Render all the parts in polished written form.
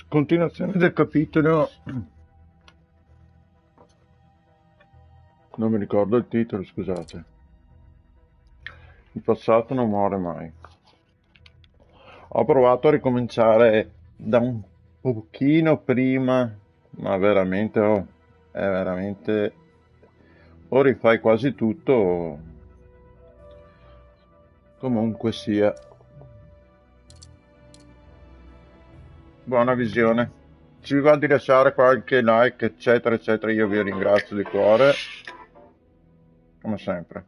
Continuazione del capitolo. Non mi ricordo il titolo, scusate. Il passato non muore mai. Ho provato a ricominciare da un pochino prima, ma veramente, è veramente, o rifai quasi tutto, comunque sia. Buona visione. Ci va di lasciare qualche like, eccetera, eccetera. Io vi ringrazio di cuore, come sempre.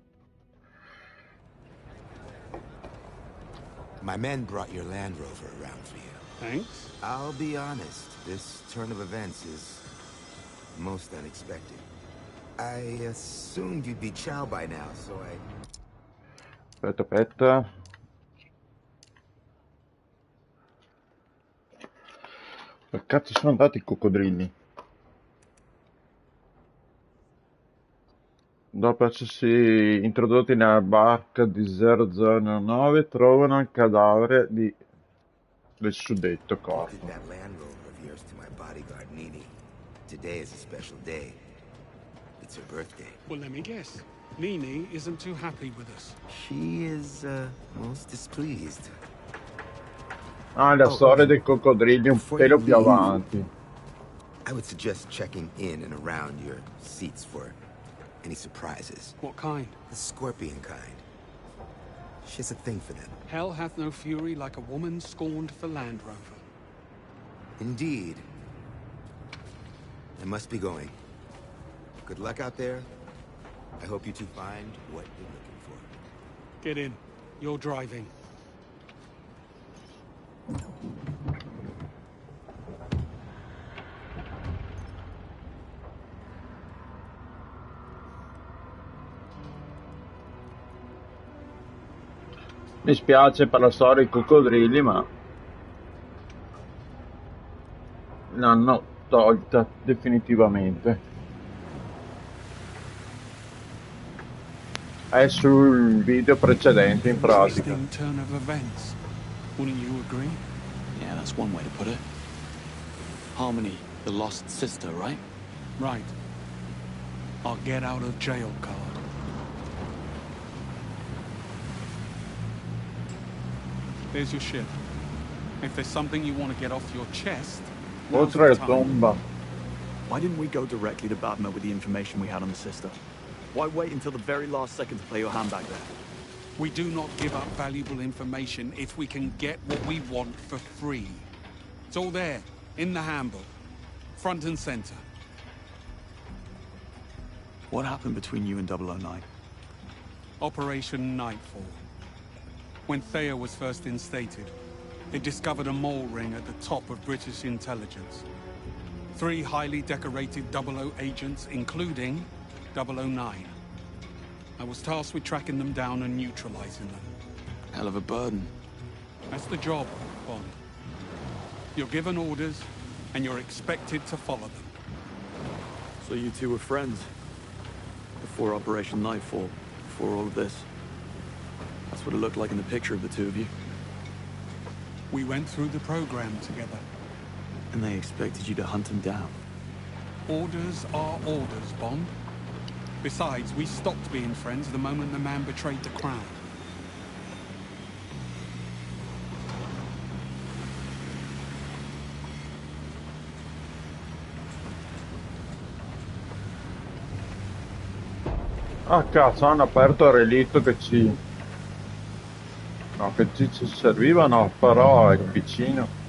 My men brought your Land Rover around for you. Thanks. I'll be honest, this turn of events is most unexpected. I assumed you'd be chow by now, so I... Aspetta. Dove cazzo sono andati i coccodrilli? Dopo essersi introdotti nella barca di 009 trovano il cadavere del suddetto corpo. That Land Rover of yours to my bodyguard, Nini. Today is a special day. It's her birthday. Well, let me guess. Nini isn't too happy with us. She is, most displeased. Ah, la storia dei coccodrilli un pelo più avanti. I would suggest checking in and around your seats for any surprises. What kind? The scorpion kind. She has a thing for them. Hell hath no fury like a woman scorned for Land Rover. Indeed. I must be going. Good luck out there. I hope you two find what you're looking for. Get in. You're driving. Mi spiace per la storia dei coccodrilli, ma l'hanno tolta definitivamente. È sul video precedente in pratica. Interesting turn of events. Wouldn't you agree? Yeah, that's one way to put it. Harmony, the lost sister, right? Right. Our get out of jail card. There's your ship. If there's something you want to get off your chest, Oltre la tomba. Why didn't we go directly to Badmer with the information we had on the sister? Why wait until the very last second to play your hand back there? we do not give up valuable information if we can get what we want for free. It's all there, in the handbook. Front and center. What happened between you and 009? Operation Nightfall. When Thea was first instated, it discovered a mole ring at the top of British intelligence. 3 highly decorated 00 agents, including 009. I was tasked with tracking them down and neutralizing them. Hell of a burden. That's the job, Bond. You're given orders, and you're expected to follow them. So you two were friends? Before Operation Nightfall, before all of this? That's what it looked like in the picture of the two of you. We went through the program together. And they expected you to hunt him down? Orders are orders, Bond. Besides, we stopped being friends the moment the man betrayed the Crown. Ah cazzo, hanno aperto il relitto che ci... No, che ci serviva no, però è vicino.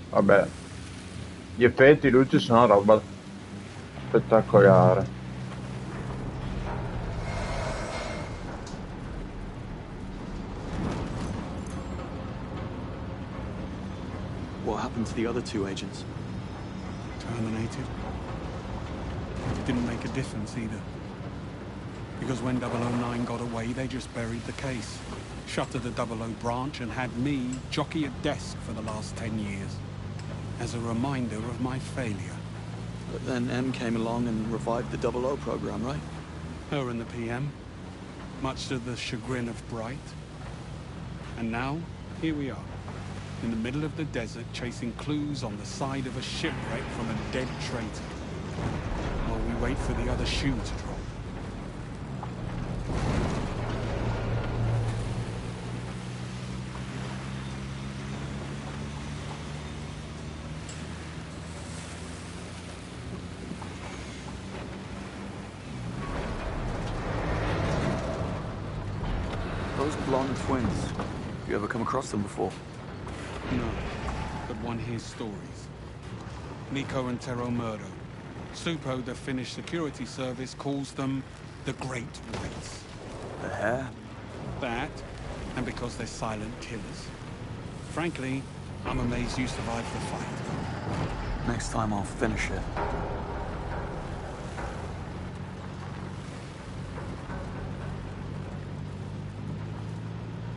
Vabbè, gli effetti luci sono roba spettacolare. What happened to the other 2 agents? Terminated. Didn't make a difference either. Because when 009 got away, they just buried the case. Shuttered the 00 branch and had me jockey a desk for the last 10 years. As a reminder of my failure. But then M came along and revived the 00 program, right? Her and the PM. Much to the chagrin of Bright. And now, here we are. In the middle of the desert, chasing clues on the side of a shipwreck from a dead traitor. While we wait for the other shoe to drop. Those blonde twins. You ever come across them before? No, but one hears stories. Nico and Tero Murdo. Supo, the Finnish security service, calls them the Great Whites. The hair? That, and because they're silent killers. Frankly, I'm amazed you survived the fight. Next time I'll finish it.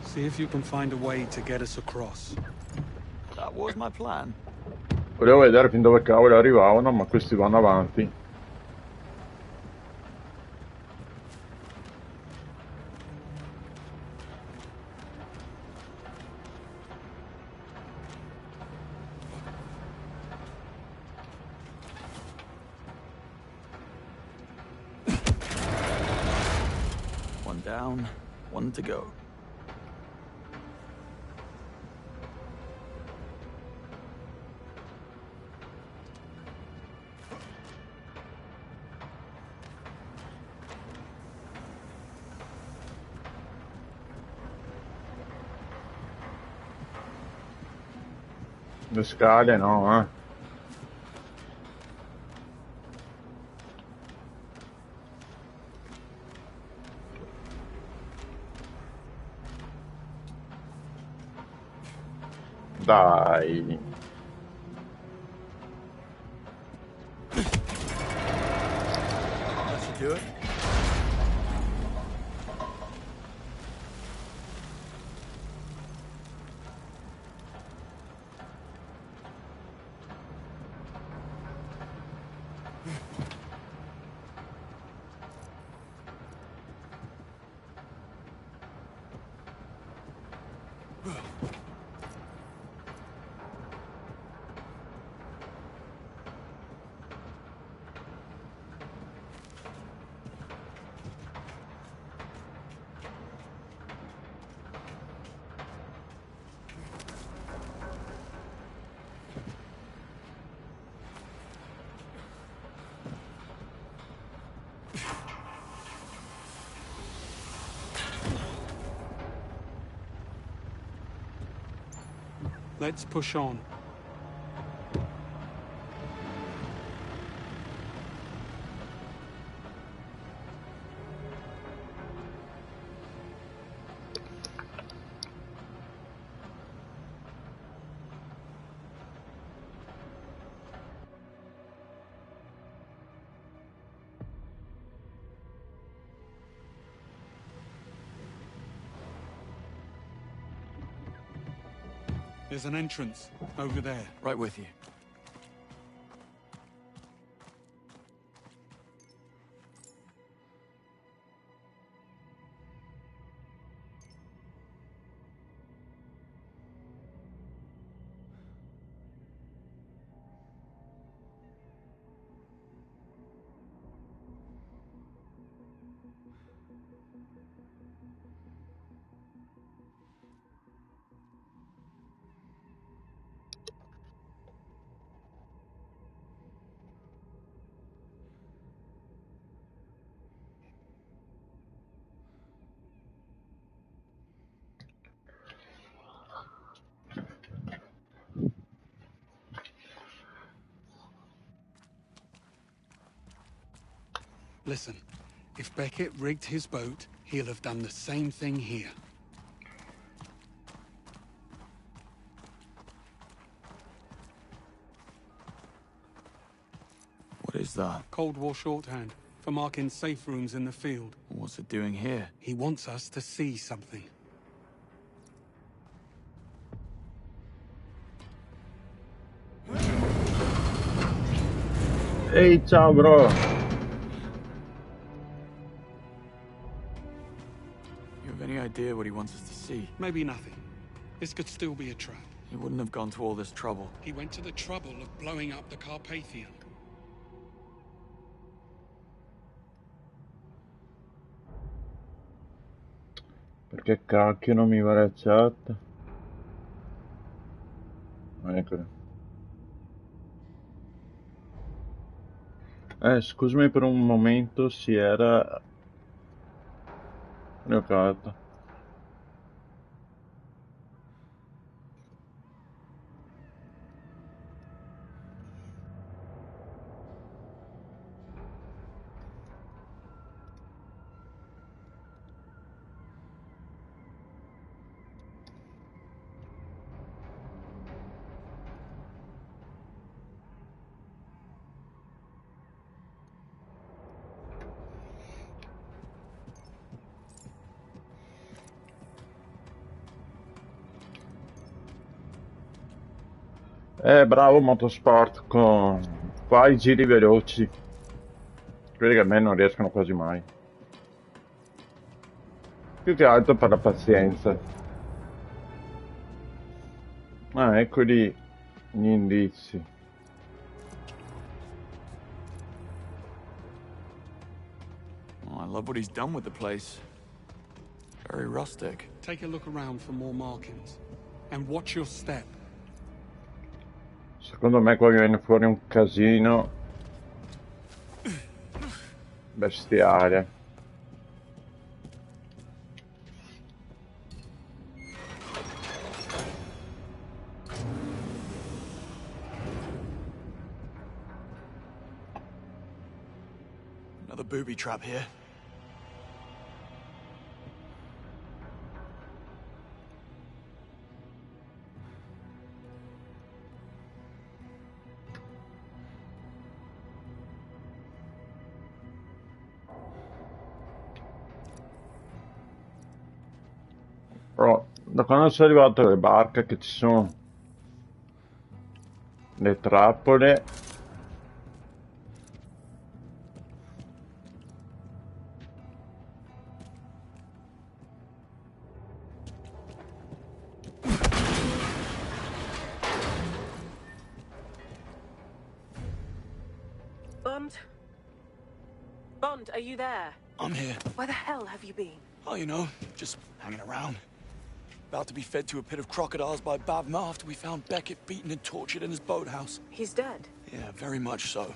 See if you can find a way to get us across. That was my plan. Volevo vedere fin dove cavolo arrivavano, ma questi vanno avanti. One down, one to go. Le scale no, eh. Dai. That should do it. Let's push on. There's an entrance over there. Right with you. Listen, if Beckett rigged his boat, he'll have done the same thing here. What is that? Cold War shorthand for marking safe rooms in the field. What's it doing here? He wants us to see something. Ehi, ciao bro! You have any idea what he wants us to see? Maybe nothing. This could still be a trap. He wouldn't have gone to all this trouble. He went to the trouble of blowing up the Carpathian. Perché cacchio non mi va la chat? Eccolo. Scusami per un momento, si era bloccato. Bravo motorsport, fai giri veloci, quelli che a me non riescono quasi mai, più che altro per la pazienza. Eccoli gli indizi. Oh, I love what he's done with the place. Very rustic. Take a look around for more markings. And watch your step. Secondo me qua viene fuori un casino bestiale. Another booby trap here. Però da quando sono arrivato alle barche che ci sono le trappole, Bond, are you there? I'm here. Where the hell have you been? Oh, you know, just hanging around. About to be fed to a pit of crocodiles by Babma after we found Beckett beaten and tortured in his boathouse. He's dead? Yeah, very much so.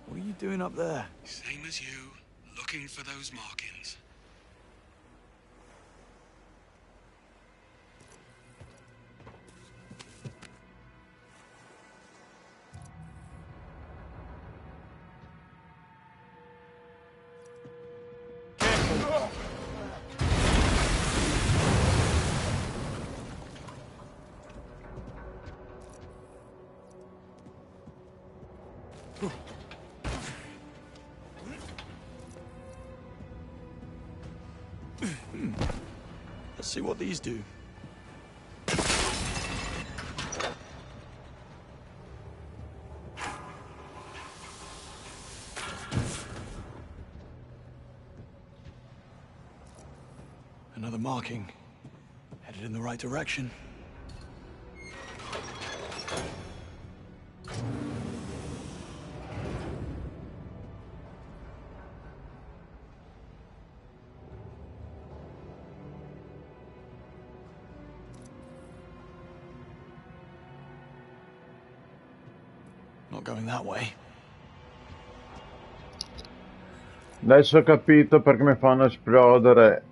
What are you doing up there? Same as you, looking for those markings. Let's see what these do. Another marking. Headed in the right direction. Not going that way. adesso ho capito perché mi fanno esplodere.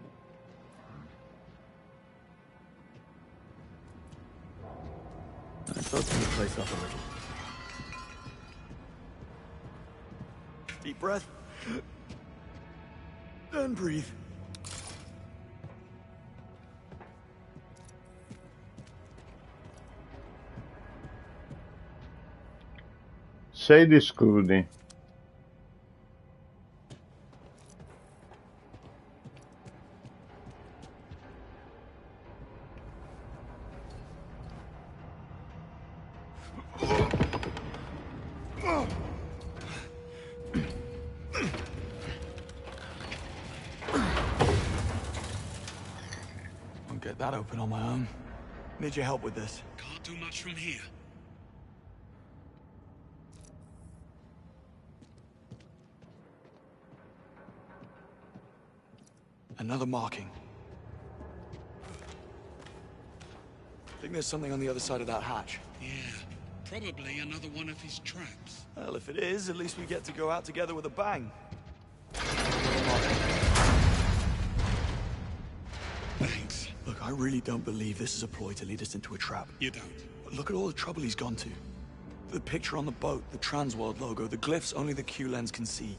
Let's open the place up a little. Deep breath. And breathe. 6 di scudi. Won't get that open on my own. Need your help with this. Can't do much from here. Another marking. Think there's something on the other side of that hatch. Yeah, probably another one of his traps. Well, if it is, at least we get to go out together with a bang. Thanks. Look, I really don't believe this is a ploy to lead us into a trap. You don't? But look at all the trouble he's gone to. The picture on the boat, the Transworld logo, the glyphs only the Q lens can see.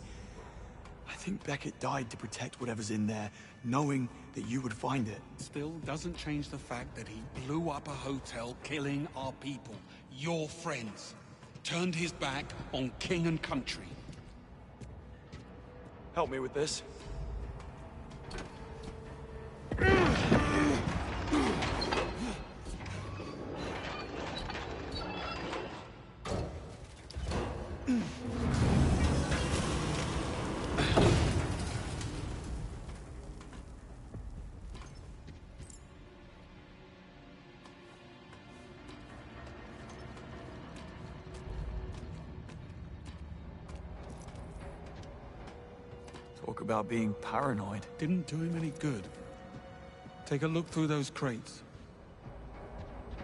I think Beckett died to protect whatever's in there, knowing that you would find it. Still doesn't change the fact that he blew up a hotel, killing our people, your friends. Turned his back on king and country. Help me with this. Talk about being paranoid. Didn't do him any good. Take a look through those crates.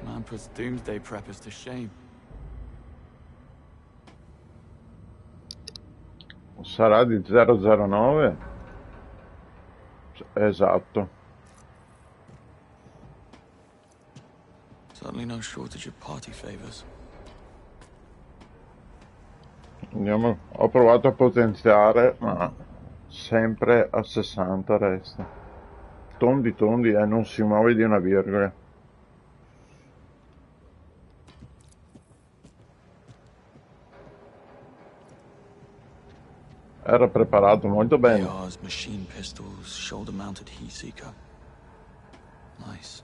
Man puts doomsday preppers to shame. Sarà di 009? Esatto. Certainly no shortage of party favors. Andiamo. Ho provato a potenziare, ma sempre a 60 resta. Tondi e non si muove di una virgola. Era preparato molto bene. ARs, machine pistols, shoulder-mounted heat seeker. Nice.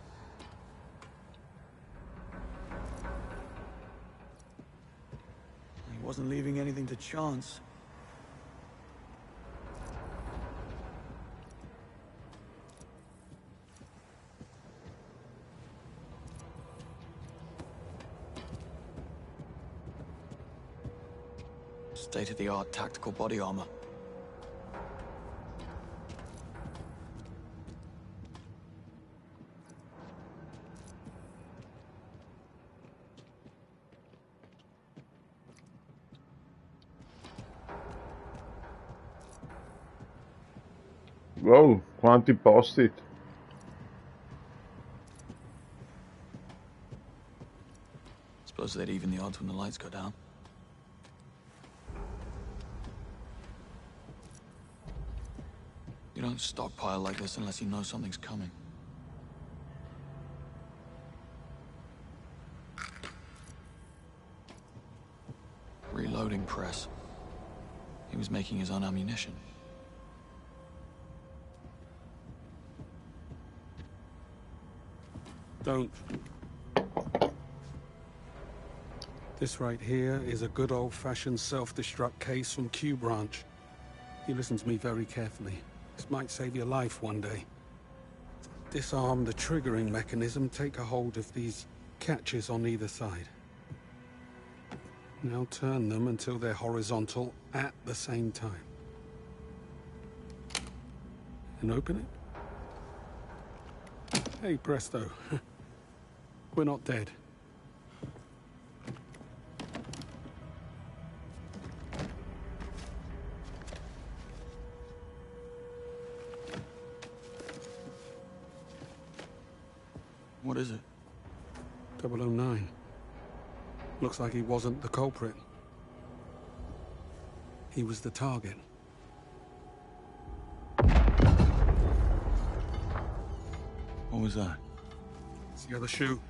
He wasn't leaving anything to chance. State-of-the-art tactical body armor. Wow, quanti post-it. Suppose they'd even the odds when the lights go down. You don't stockpile like this unless you know something's coming. Reloading press. He was making his own ammunition. Don't. This right here is a good old-fashioned self-destruct case from Q Branch. You listen to me very carefully. This might save your life one day. Disarm the triggering mechanism, take a hold of these catches on either side. Now turn them until they're horizontal at the same time. And open it. Hey, presto. We're not dead. What is it? 009. Looks like he wasn't the culprit. He was the target. What was that? It's the other shoe.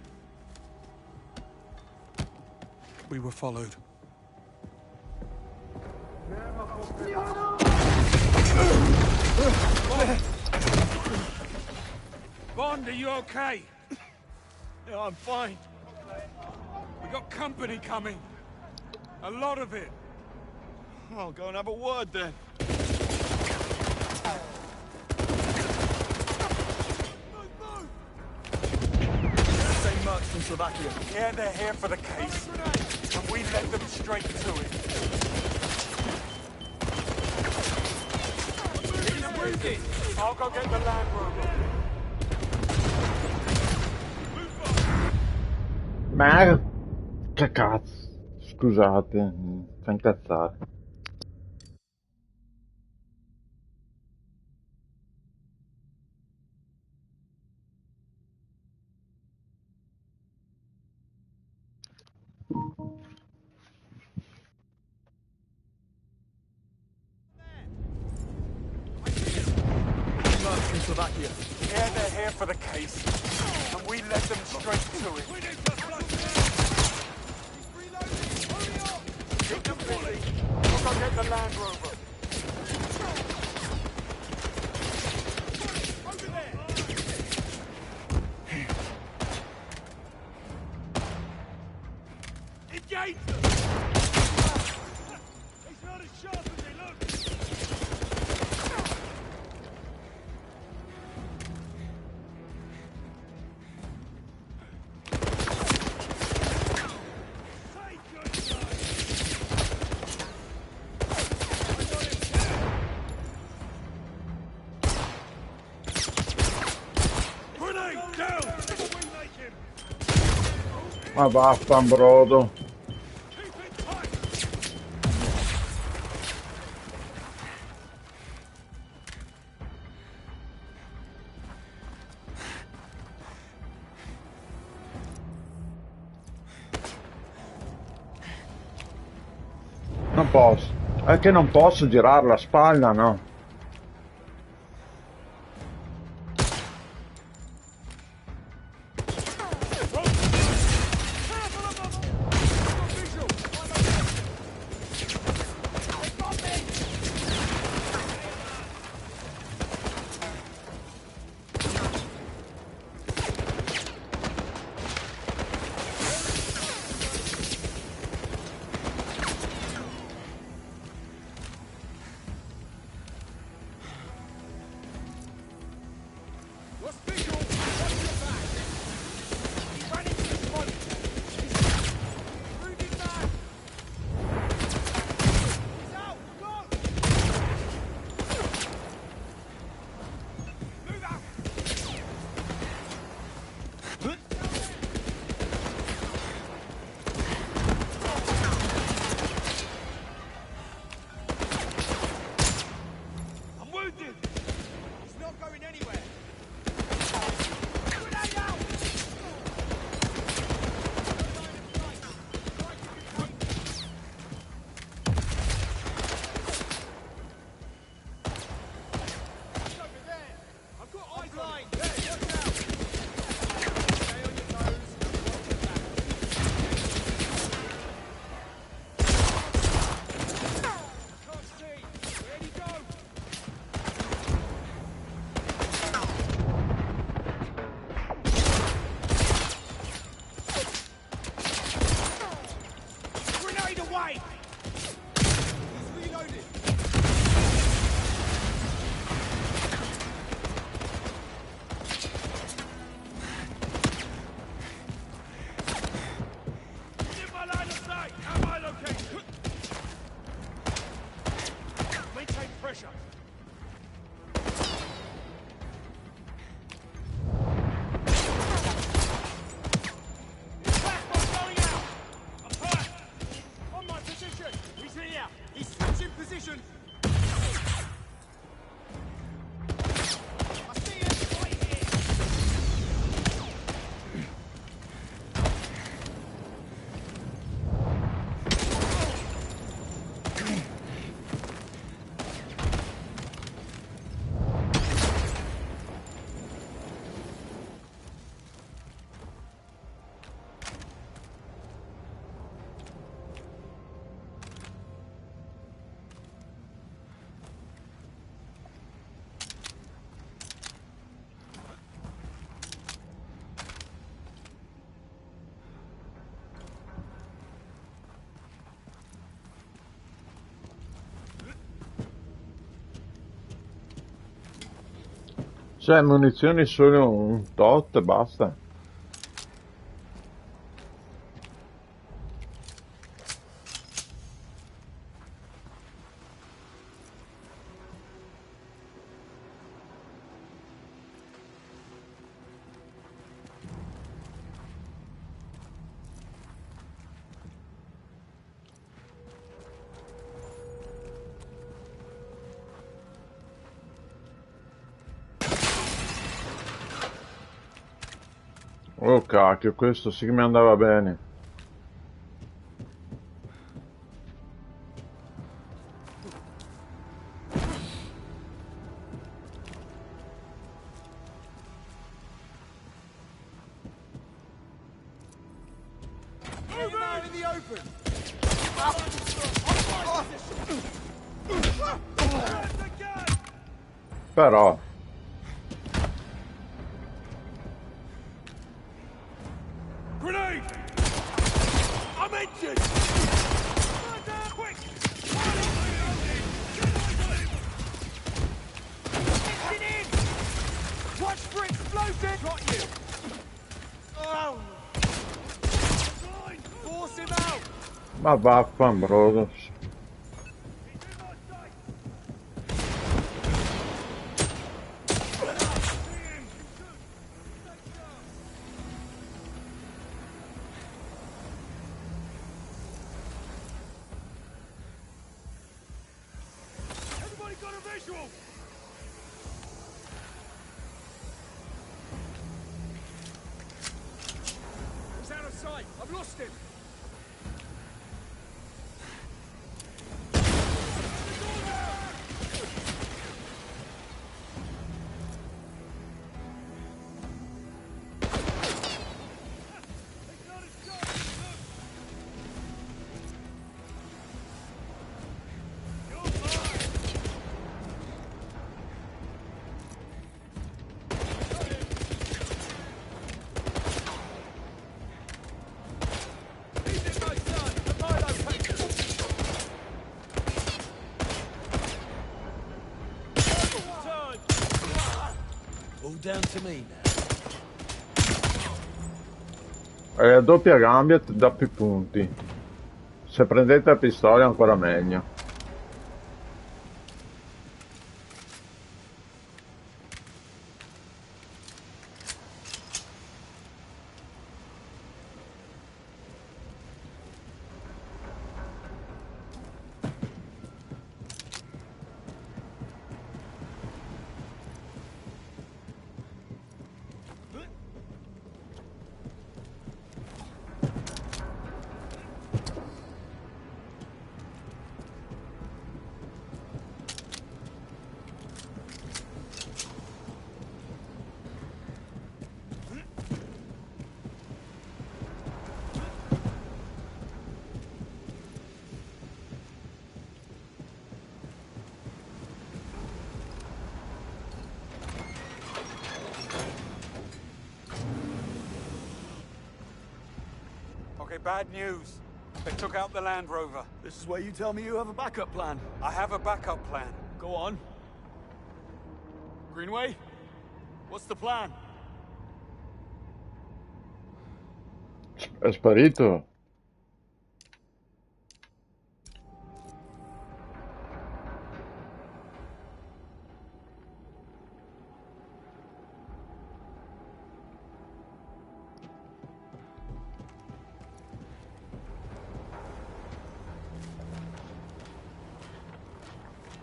We were followed. Bond, are you okay? Yeah, I'm fine. We got company coming. A lot of it. I'll go and have a word then. Same mercs from Slovakia. Yeah, they're here for the case. And we led them straight to it. I'll go get the Land Rover. Ma che cazzo, scusate, fa incazzare. Mercs from Slovakia. Yeah, they're here for the case. And we led them straight to it. Keep them busy. I'll go get the Land Rover. Engage them! It's not as sharp as it looks! Ma vaffanbrodo. Non posso. È che non posso girare la spalla, no? Cioè, munizioni solo un tot e basta. Oh cacchio, questo sì che mi andava bene. Però Grenade! I'm injured! Quick! Get in! Watch for explosion! Got you! Oh! Force him out! ma vaffanbrodo. Everybody got a visual! He's out of sight. I've lost him. Down to me now. A doppia gambia dà più punti. Se prendete la pistola è ancora meglio. Okay, bad news. They took out the Land Rover. This is where you tell me you have a backup plan. I have a backup plan. Go on. Greenway? What's the plan? È sparito.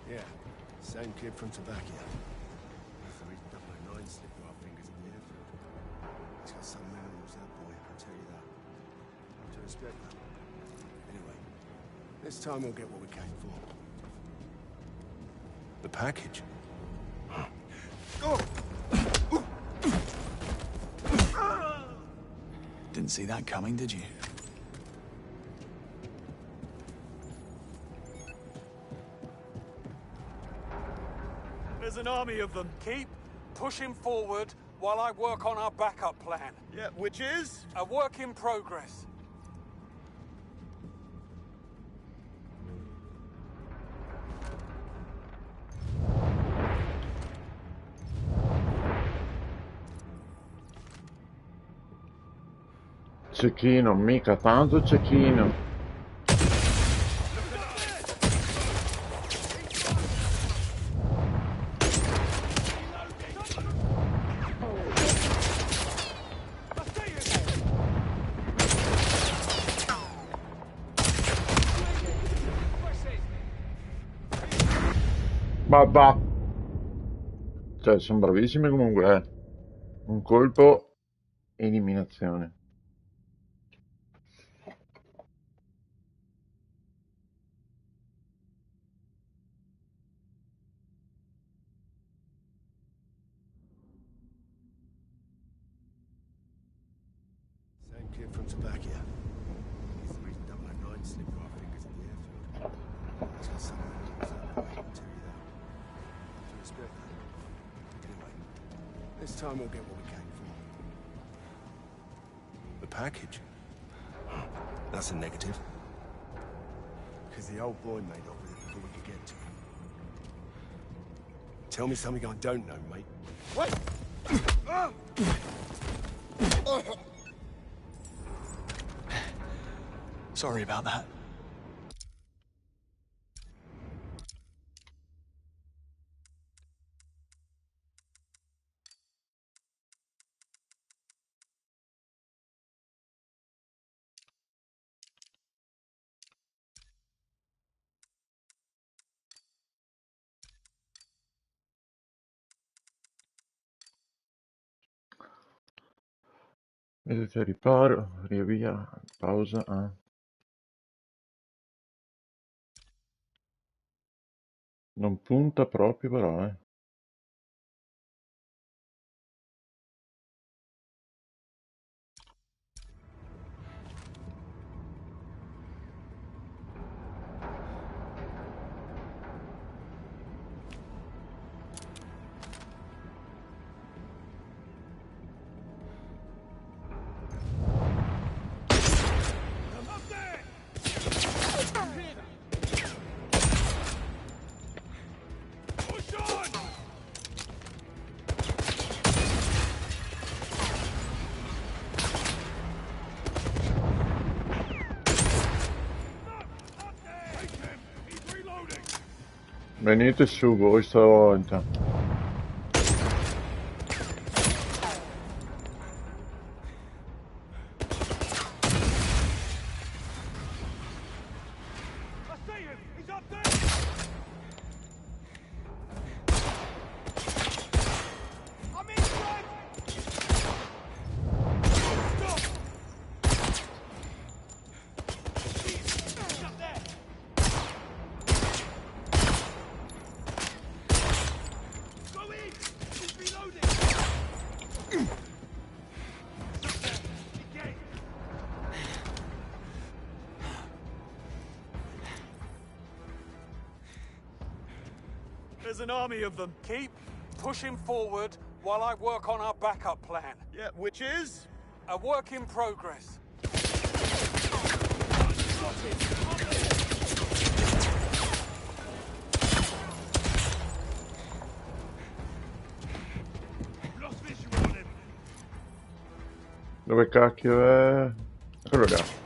Yeah, same kid from Slovakia. 309 slipped through our fingers in the airfield. He's got some minerals, that boy, I can tell you that. I have to respect that. Anyway, this time we'll get what we came for. The package. Didn't see that coming, did you? There's an army of them. Keep pushing forward while I work on our backup plan. Yeah, which is? A work in progress. Cecchino, mica tanto cecchino. Va. Cioè, sono bravissimi comunque, Un colpo, eliminazione. Same kid from Slovakia. He's the reason 009 slipped through our fingers at the airfield. He's got some rules, that boy, I can tell you that. Do you respect that? Anyway, this time we'll get what we came for. The package? That's a negative. Because the old boy made off with it before we could get to it. Tell me something I don't know, mate. Wait! Sorry about that. Vedete, riparo, riavvia, pausa. Non punta proprio però, Venite su voi stavolta. There's an army of them. Keep pushing forward while I work on our backup plan. Yeah, which is? A work in progress. Dove cacchio è? Quello là.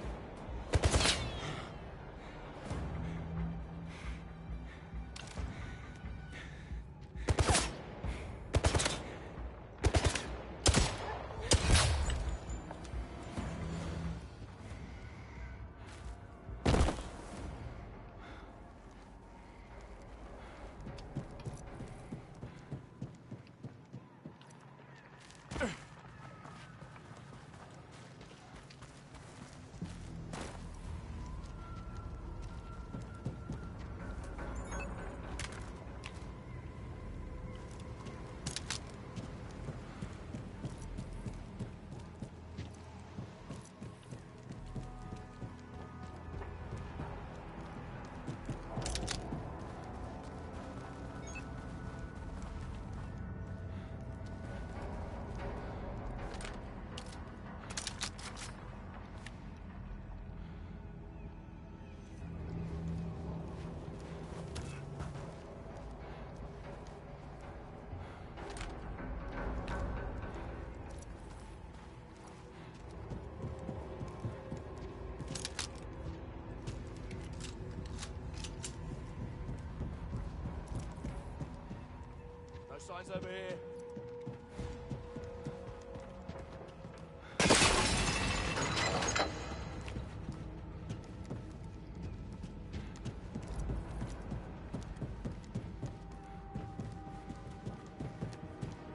over here.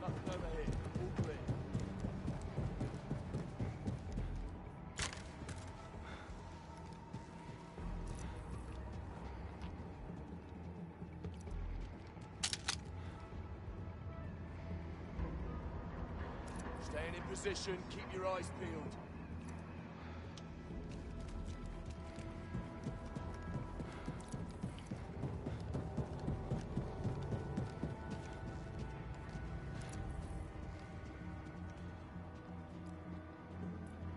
Nothing over here. All clear. Staying in position, keep your eyes peeled.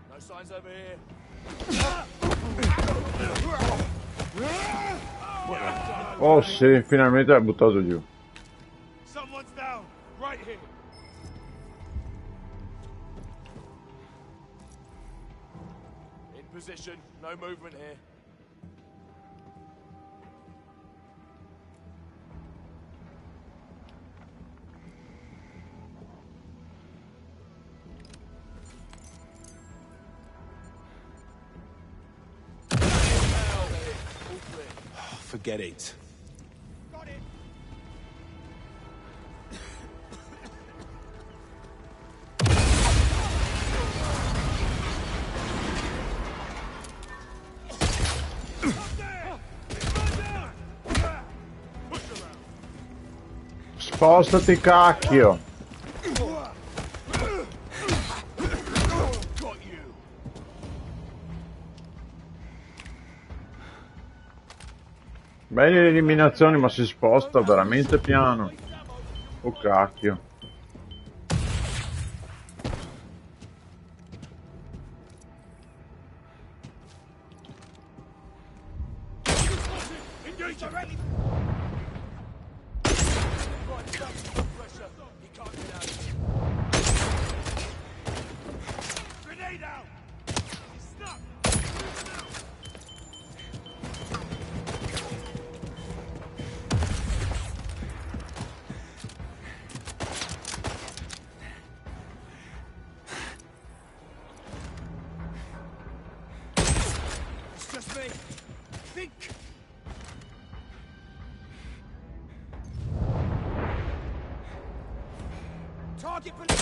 No signs over here. Oh sì, finalmente l'ha buttato giù. Someone's down, right here. In position, no movement here. Forget it. Got it. Spostati, cacchio! Got you. Belle le eliminazioni, ma si sposta veramente piano. Oh cacchio. Engage directly. Pressure. He can't get out. Grenade out. He's stuck. It's just me. Think. Target police.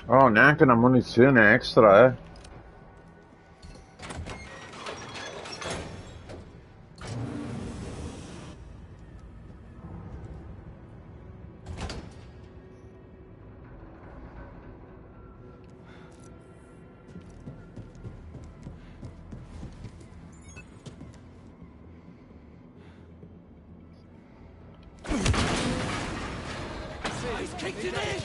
Oh, neanche una munizione extra, eh. He's kicked it in.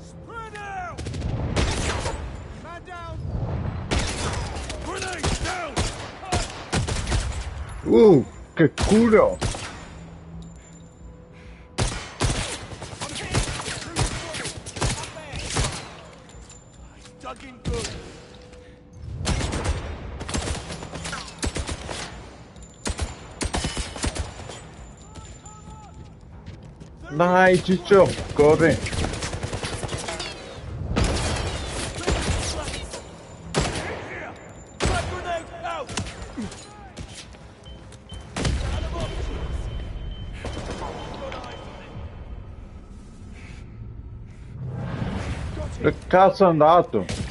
Spread out. Man down. Grenade down. Che culo! He's dug in good. Dai, ciccio, corri! Grenade out. Che cazzo è andato?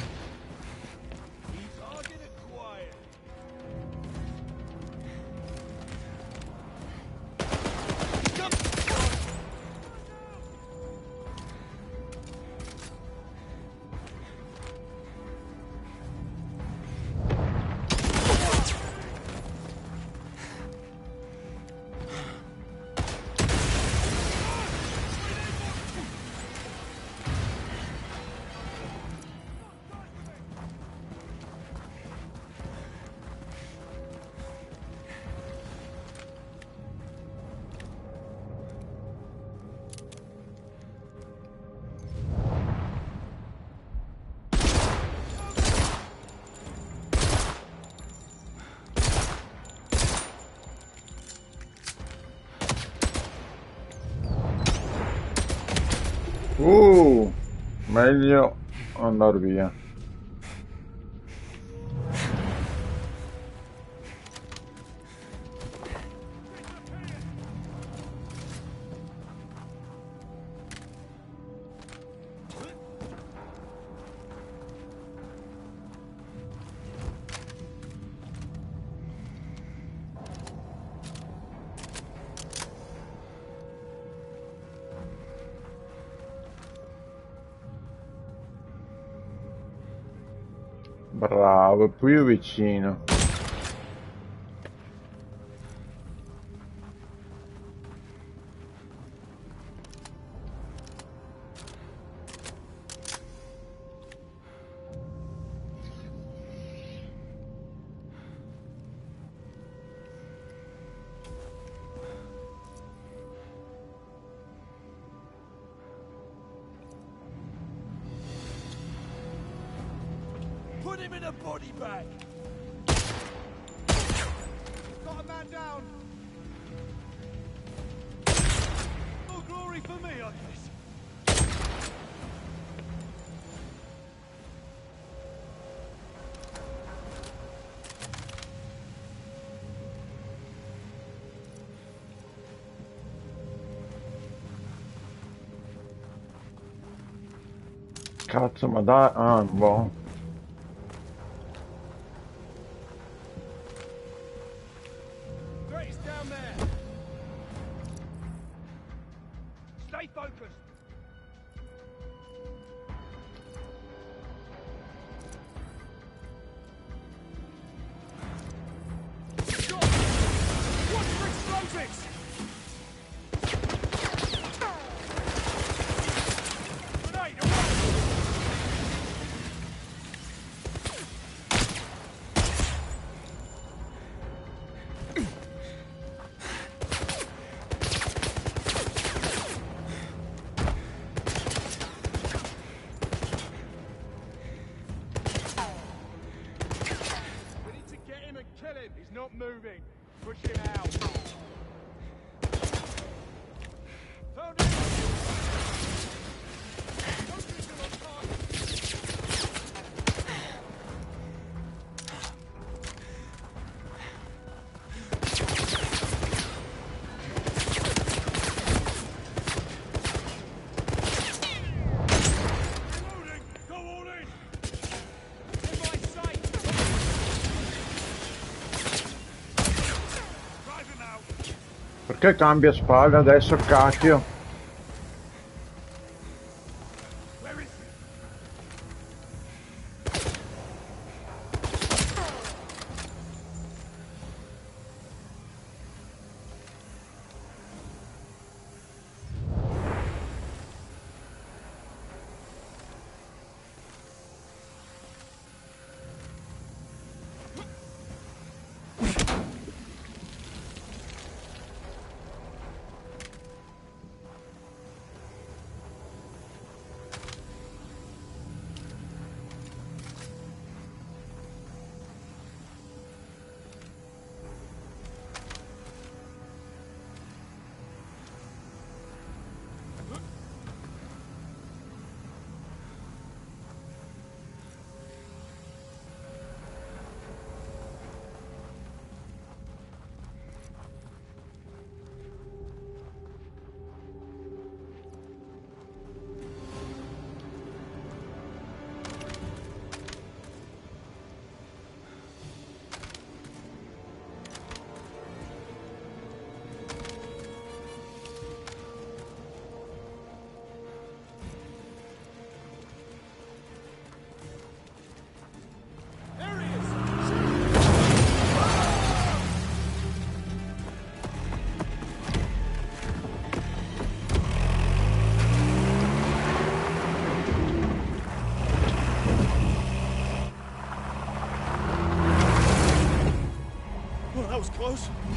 Meglio andare via. Bravo, più vicino. Put him in a body bag. Got a man down. No glory for me, I guess. Cazzo, ma dai, ah, boh. Grace down there. Stay focused. Stop! Watch for explosives! Grenade, away! We need to get him and kill him. He's not moving. Push him out. Found him. Focus him on target. Reloading. Go all in. In my sight. Drive him out. Perché cambia spalla adesso, cacchio? Where is he?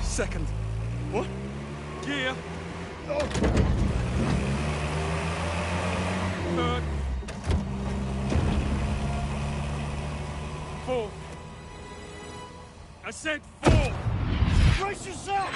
Second. What? Gear. Third. Fourth. I said fourth. Brace yourself!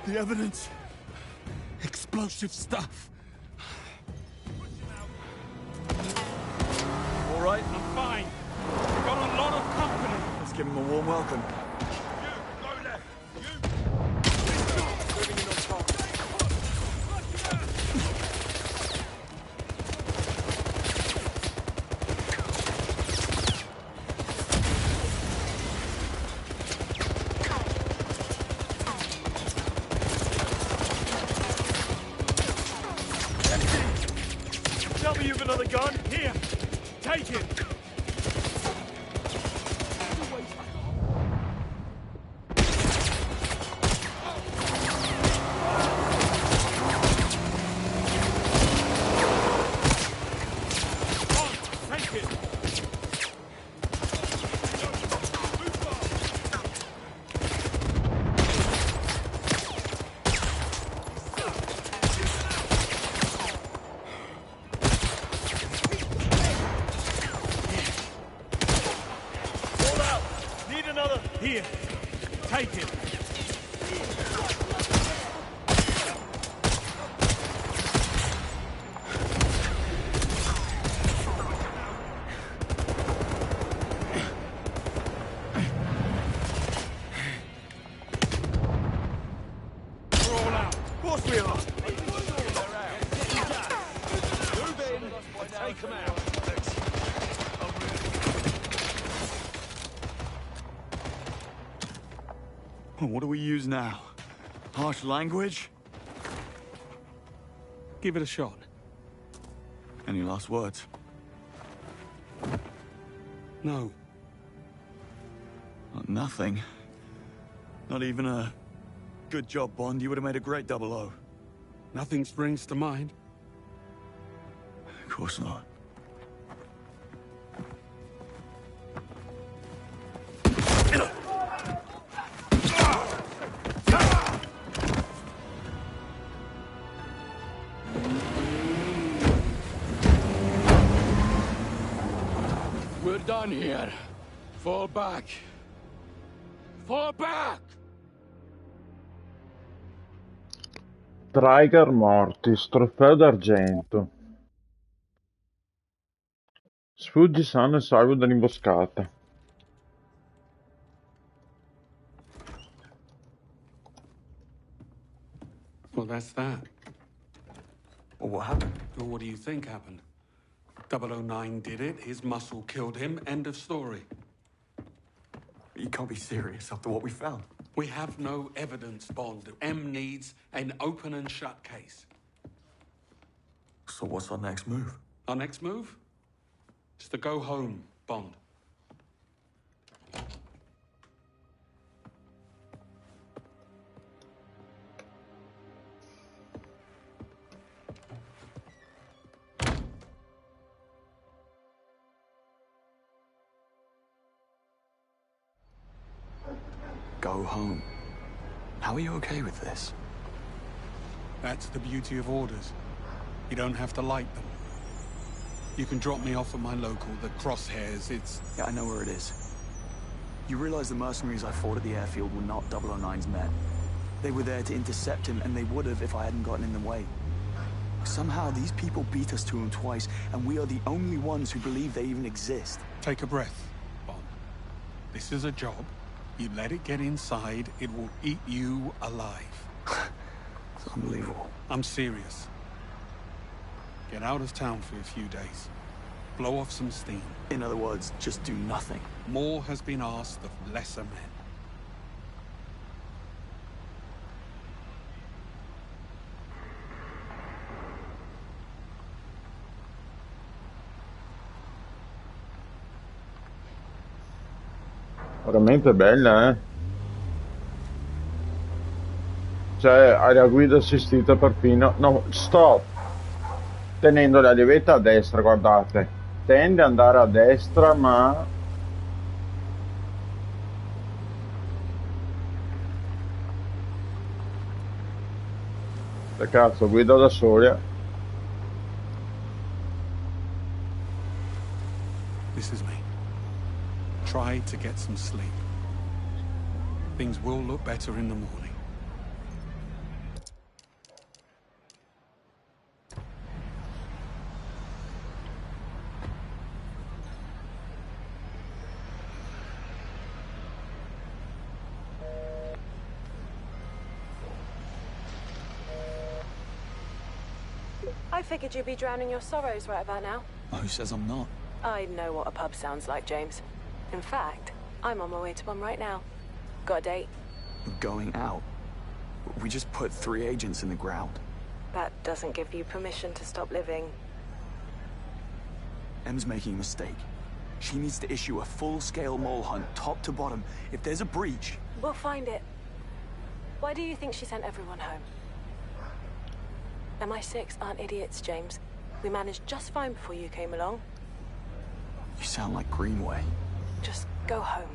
The evidence. Explosive stuff. All right? I'm fine. Got a lot of company. Let's give him a warm welcome. Tell me you've another gun. Here. Take it. Here, take it. We're all out. Of course we are. Move in and take them out. What do we use now? Harsh language? Give it a shot. Any last words? No. Nothing. Not even a good job, Bond. You would have made a great 00. Nothing springs to mind. Of course not. We're done here. Fall back. Fall back! Trigger Mortis, trofeo d'argento. Sfuggi sano e salvo dall'imboscata. Well, that's that. Well, what happened? Well, what do you think happened? 009 did it, his muscle killed him, end of story. You can't be serious after what we found. We have no evidence, Bond. M needs an open and shut case. So what's our next move? Our next move? Is to go home, Bond. Go home. How are you okay with this? That's the beauty of orders. You don't have to like them. You can drop me off at my local, the Crosshairs. It's... Yeah, I know where it is. You realize the mercenaries I fought at the airfield were not 009's men. They were there to intercept him, and they would have if I hadn't gotten in the way. Somehow, these people beat us to him twice, and we are the only ones who believe they even exist. Take a breath, Bond. This is a job. You let it get inside, it will eat you alive. It's unbelievable. I'm serious. Get out of town for a few days. Blow off some steam. In other words, just do nothing. More has been asked of lesser men. Veramente bella, eh? Cioè, hai la guida assistita perfino. No, sto tenendo la levetta a destra, guardate. Tende ad andare a destra, ma... Che cazzo, guida da sola. This is me. Try to get some sleep. Things will look better in the morning. I figured you'd be drowning your sorrows right about now. Who says I'm not? I know what a pub sounds like, James. In fact, I'm on my way to one right now. Got a date? We're going out. We just put 3 agents in the ground. That doesn't give you permission to stop living. Em's making a mistake. She needs to issue a full-scale mole hunt, top to bottom. If there's a breach... We'll find it. Why do you think she sent everyone home? MI6 aren't idiots, James. We managed just fine before you came along. You sound like Greenway. Just go home.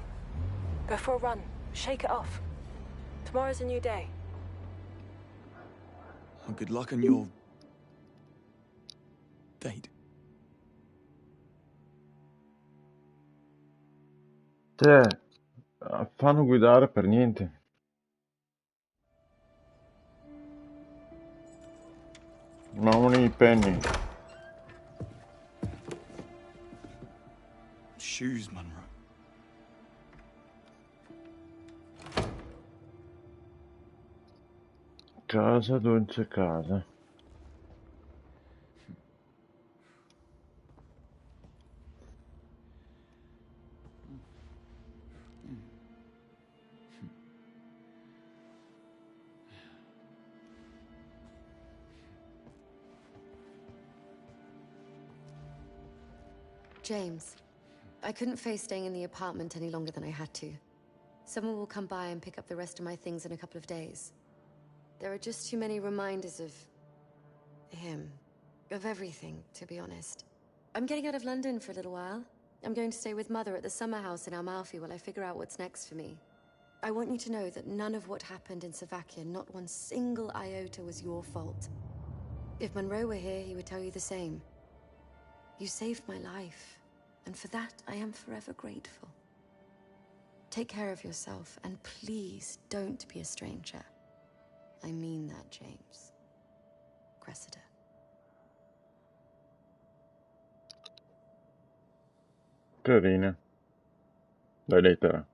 Go for a run. Shake it off. Tomorrow's a new day. Well, good luck on your... date. Cioè, fanno guidare per niente. Money penny. Shoes, Monroe. Casa, dolce casa. James, I couldn't face staying in the apartment any longer than I had to. Someone will come by and pick up the rest of my things in a couple of days. There are just too many reminders of... him. Of everything, to be honest. I'm getting out of London for a little while. I'm going to stay with Mother at the summer house in Amalfi while I figure out what's next for me. I want you to know that none of what happened in Slovakia, not one single iota, was your fault. If Monroe were here, he would tell you the same. You saved my life, and for that I am forever grateful. Take care of yourself, and please don't be a stranger. I mean that, James. Cressida. Carina. La lettera.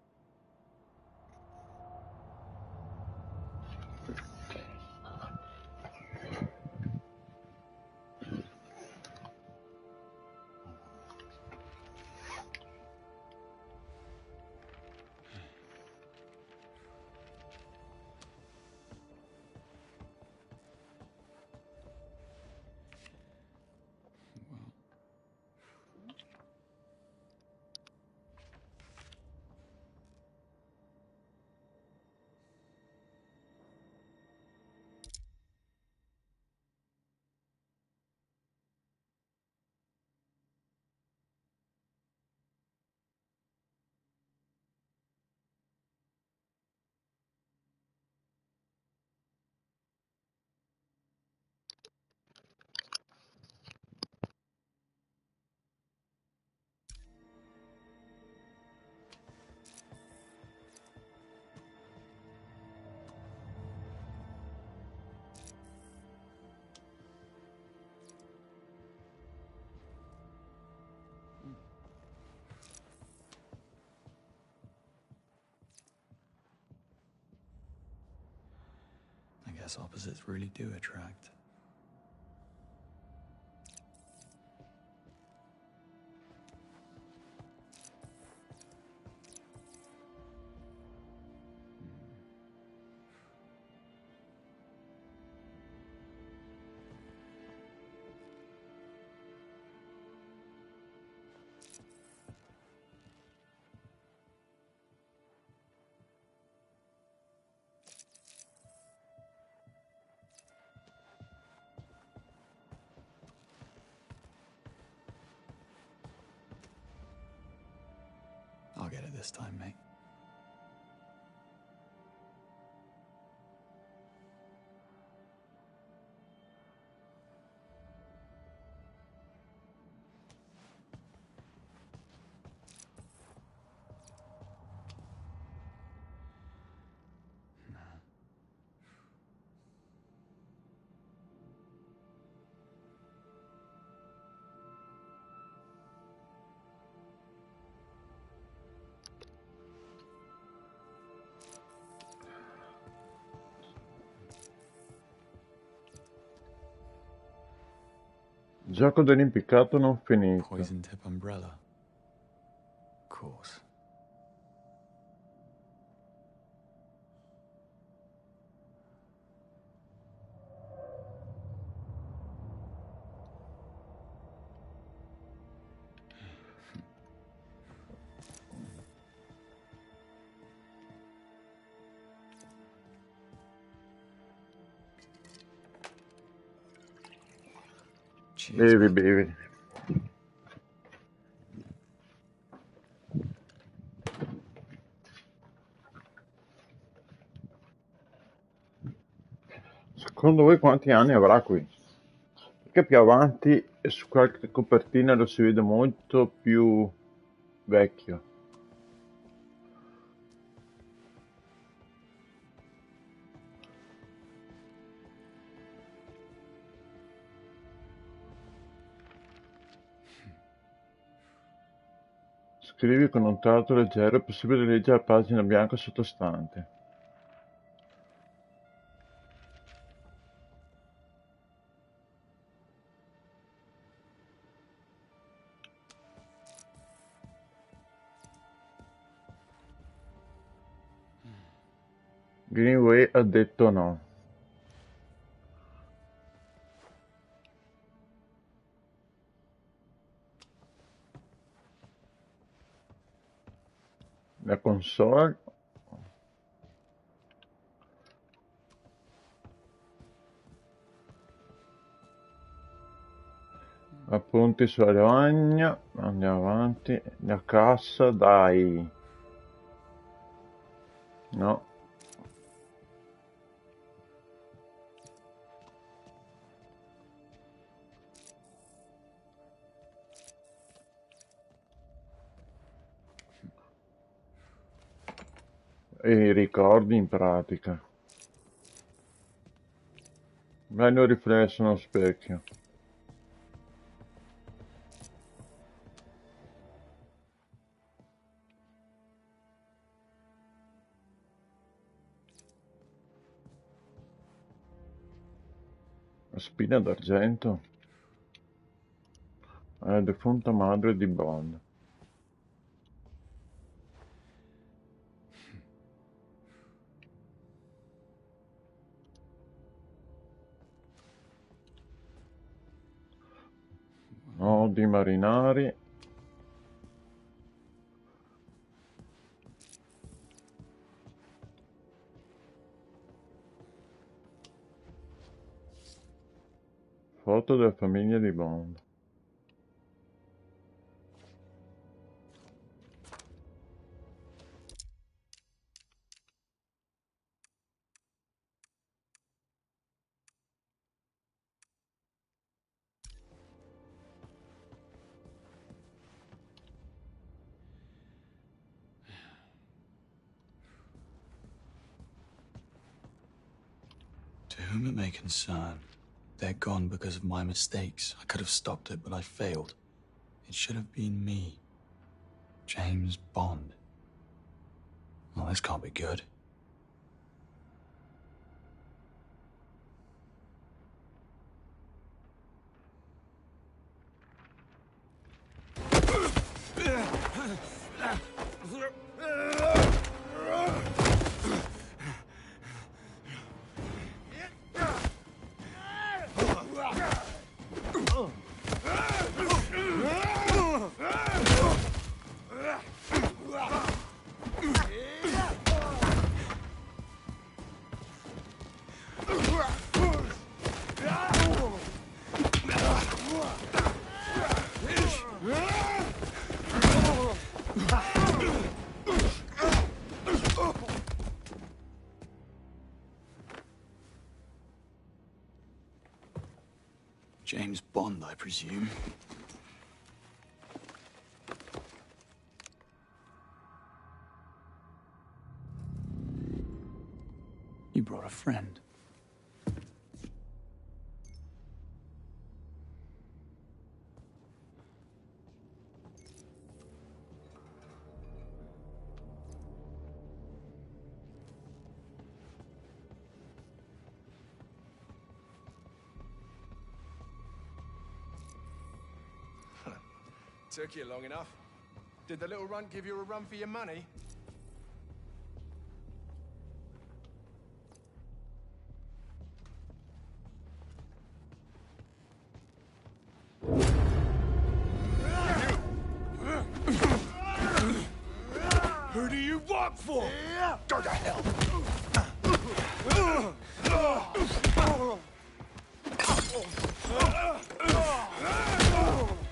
guess opposites really do attract. I'll get it this time, mate. Gioco dell'impiccato non finito. Poison tip umbrella. Of course. Cheers, Bevi, mate. bevi. Secondo voi quanti anni avrà qui? Perché più avanti e su qualche copertina lo si vede molto più vecchio. Scrivi con un tratto leggero, è possibile leggere la pagina bianca sottostante. Greenway ha detto no. La console. Appunti sulla lavagna. Andiamo avanti. La cassa, dai. No. E i ricordi in pratica. Bello riflesso nello specchio. La spina d'argento. È la defunta madre di Bond. Nodi marinari. Foto della famiglia di Bond. To whom it may concern, they're gone because of my mistakes. I could have stopped it, but I failed. It should have been me. James Bond. Well, this can't be good. James Bond, I presume. You brought a friend. Took you long enough. Did the little runt give you a run for your money? Who do you work for? Go to hell!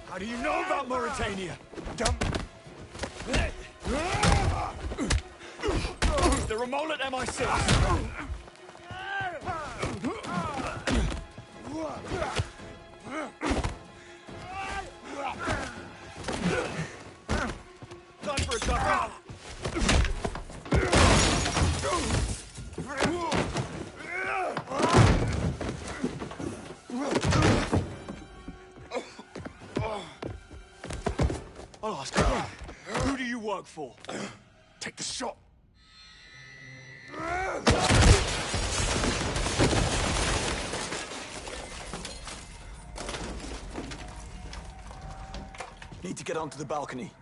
How do you know about Mauritania? Is there a mole at MI6? Time for a duck. I'll ask again. Who do you work for? Take the shot. Need to get onto the balcony.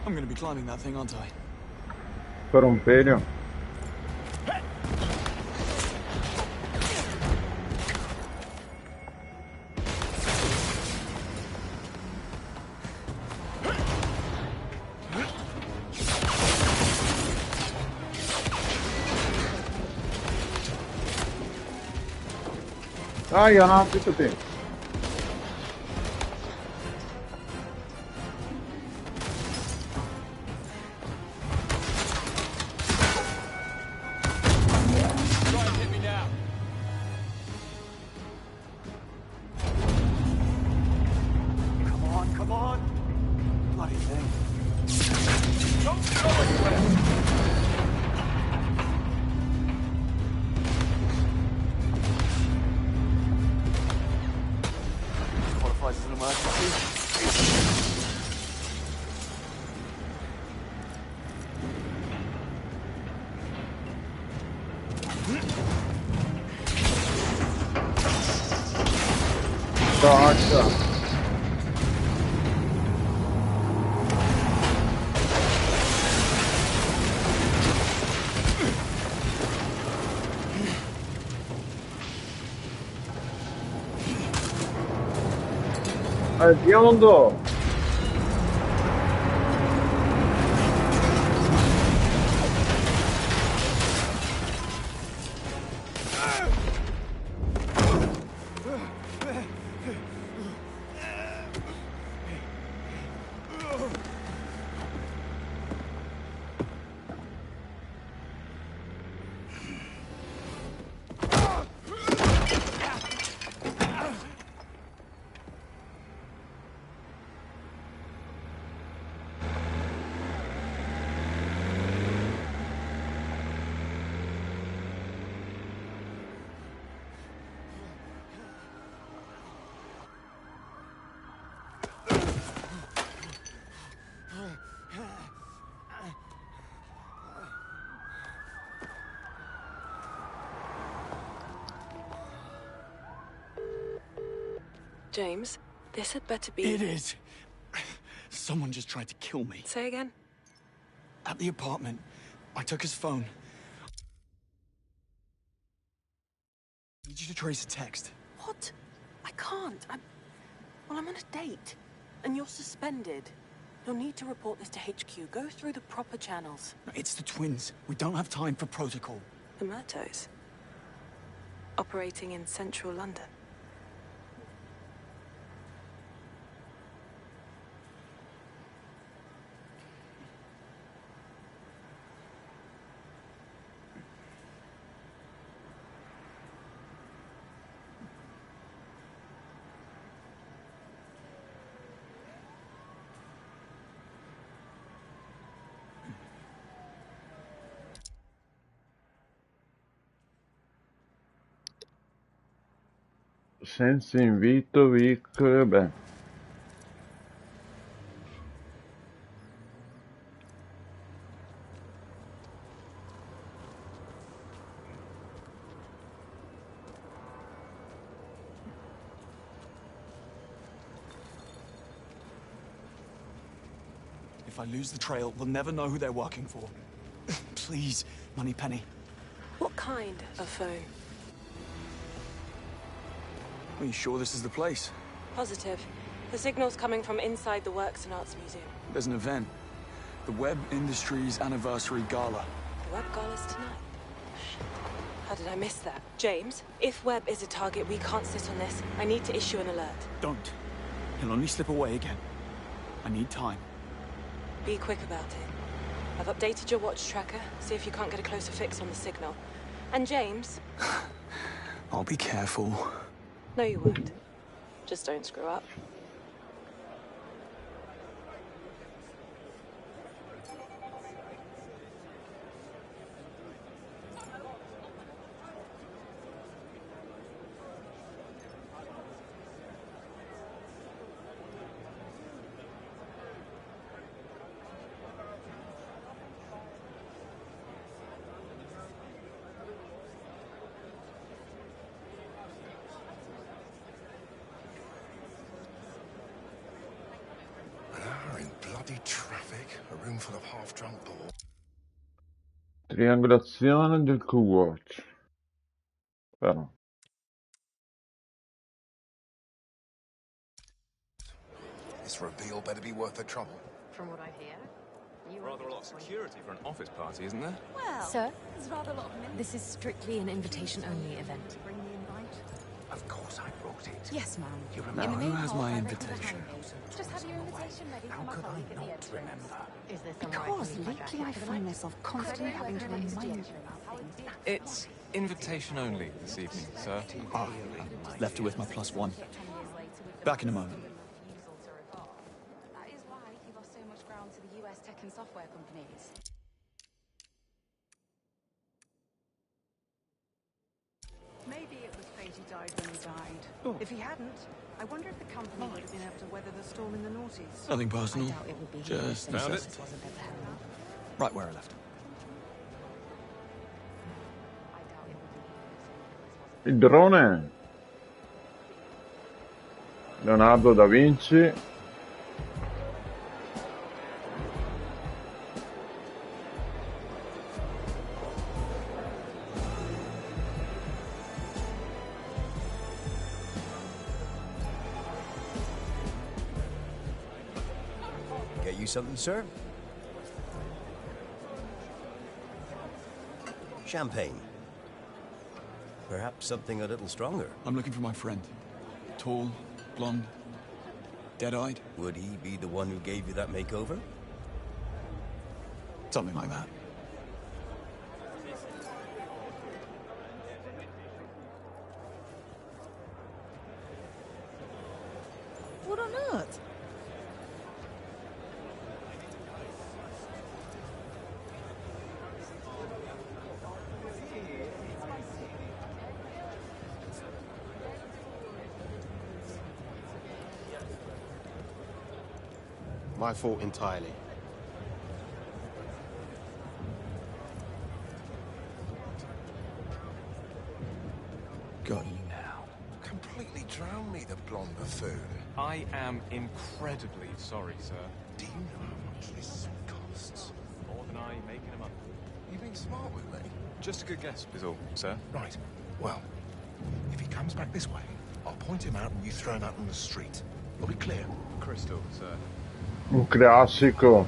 I'm gonna be climbing that thing, aren't I? per un pelio. Dai, no, tutto te. Biondo! James, this had better be... It is. Someone just tried to kill me. Say again? At the apartment, I took his phone. I need you to trace a text. What? I can't. Well, I'm on a date. And you're suspended. You'll need to report this to HQ. Go through the proper channels. It's the twins. We don't have time for protocol. The Murtos? Operating in central London? Senza invito, beh. If I lose the trail, we'll never know who they're working for. Please, Moneypenny. What kind of phone? Are you sure this is the place? Positive. The signal's coming from inside the Works and Arts Museum. There's an event. The WEBB Industries Anniversary Gala. The WEBB Gala's tonight. Shit. How did I miss that? James, if WEBB is a target, we can't sit on this. I need to issue an alert. Don't. He'll only slip away again. I need time. Be quick about it. I've updated your watch tracker. See if you can't get a closer fix on the signal. And James... I'll be careful. No, you won't. Just don't screw up. Traffic, a room full of half-drunk boys. Triangolazione del Q-Watch. Però. This reveal better be worth the trouble. From what I hear. Rather a lot of security for an office party, isn't there? Well, sir, there's rather a lot of this is strictly an invitation-only event. Bring the invite. Of course I brought it. Yes, ma'am. You Now, remember? who has my invitation? Just have your invitation ready How for my could colleague I at the not entrance. remember? Is there somewhere Because I can leave my lately I jacket find myself constantly having to remind you about things. It's invitation only this evening, sir. Ah, left her with my +1. Back in a moment. That is why you lost so much ground to the US tech and software companies. Maybe it was fate he died when he died. Oh. If he hadn't, I wonder if the company would have been able to weather the storm in the noughties. Nothing personal. I doubt it would be here Just if found it. this wasn't at the helm. right where I left. I doubt it would be here if this wasn't. Il drone. Leonardo da Vinci. Get you something, sir? Champagne. Perhaps something a little stronger. I'm looking for my friend. Tall, blonde, dead-eyed. Would he be the one who gave you that makeover? Something like that. What on earth? My fault entirely. Got you now. Completely drowned me, the blonde buffoon. I am incredibly sorry, sir. Do you know how much this costs? More than I make in a month. You've been smart with me. Just a good guess is all, sir. Right. Well, if he comes back this way, I'll point him out and you throw him out on the street. Are we clear? Crystal, sir. Un classico.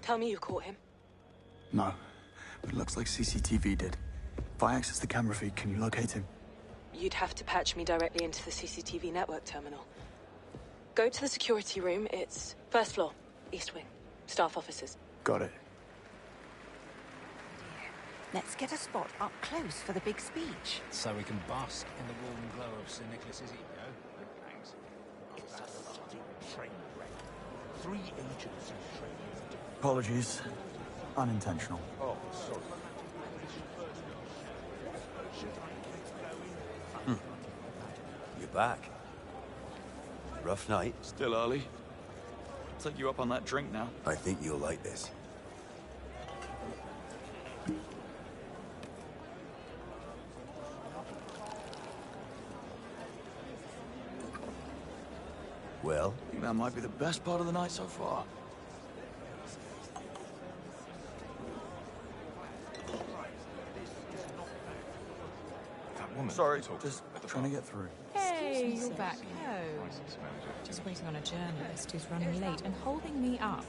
Tell me you caught him. No, but it looks like CCTV did. If I access the camera feed, can you locate him? You'd have to patch me directly into the CCTV network terminal. Go to the security room. It's first floor, east wing. Staff offices. Got it. Let's get a spot up close for the big speech. So we can bask in the warm glow of Sir Nicholas's ego. Thanks. It's a fucking train wreck. 3 agents in training. Apologies. Unintentional. Oh, sorry. You're back. Rough night. Still early. I'll take you up on that drink now. I think you'll like this. Well? I think that might be the best part of the night so far. Sorry, just trying to get through. Hey, you're back home. Just waiting on a journalist who's running late and holding me up.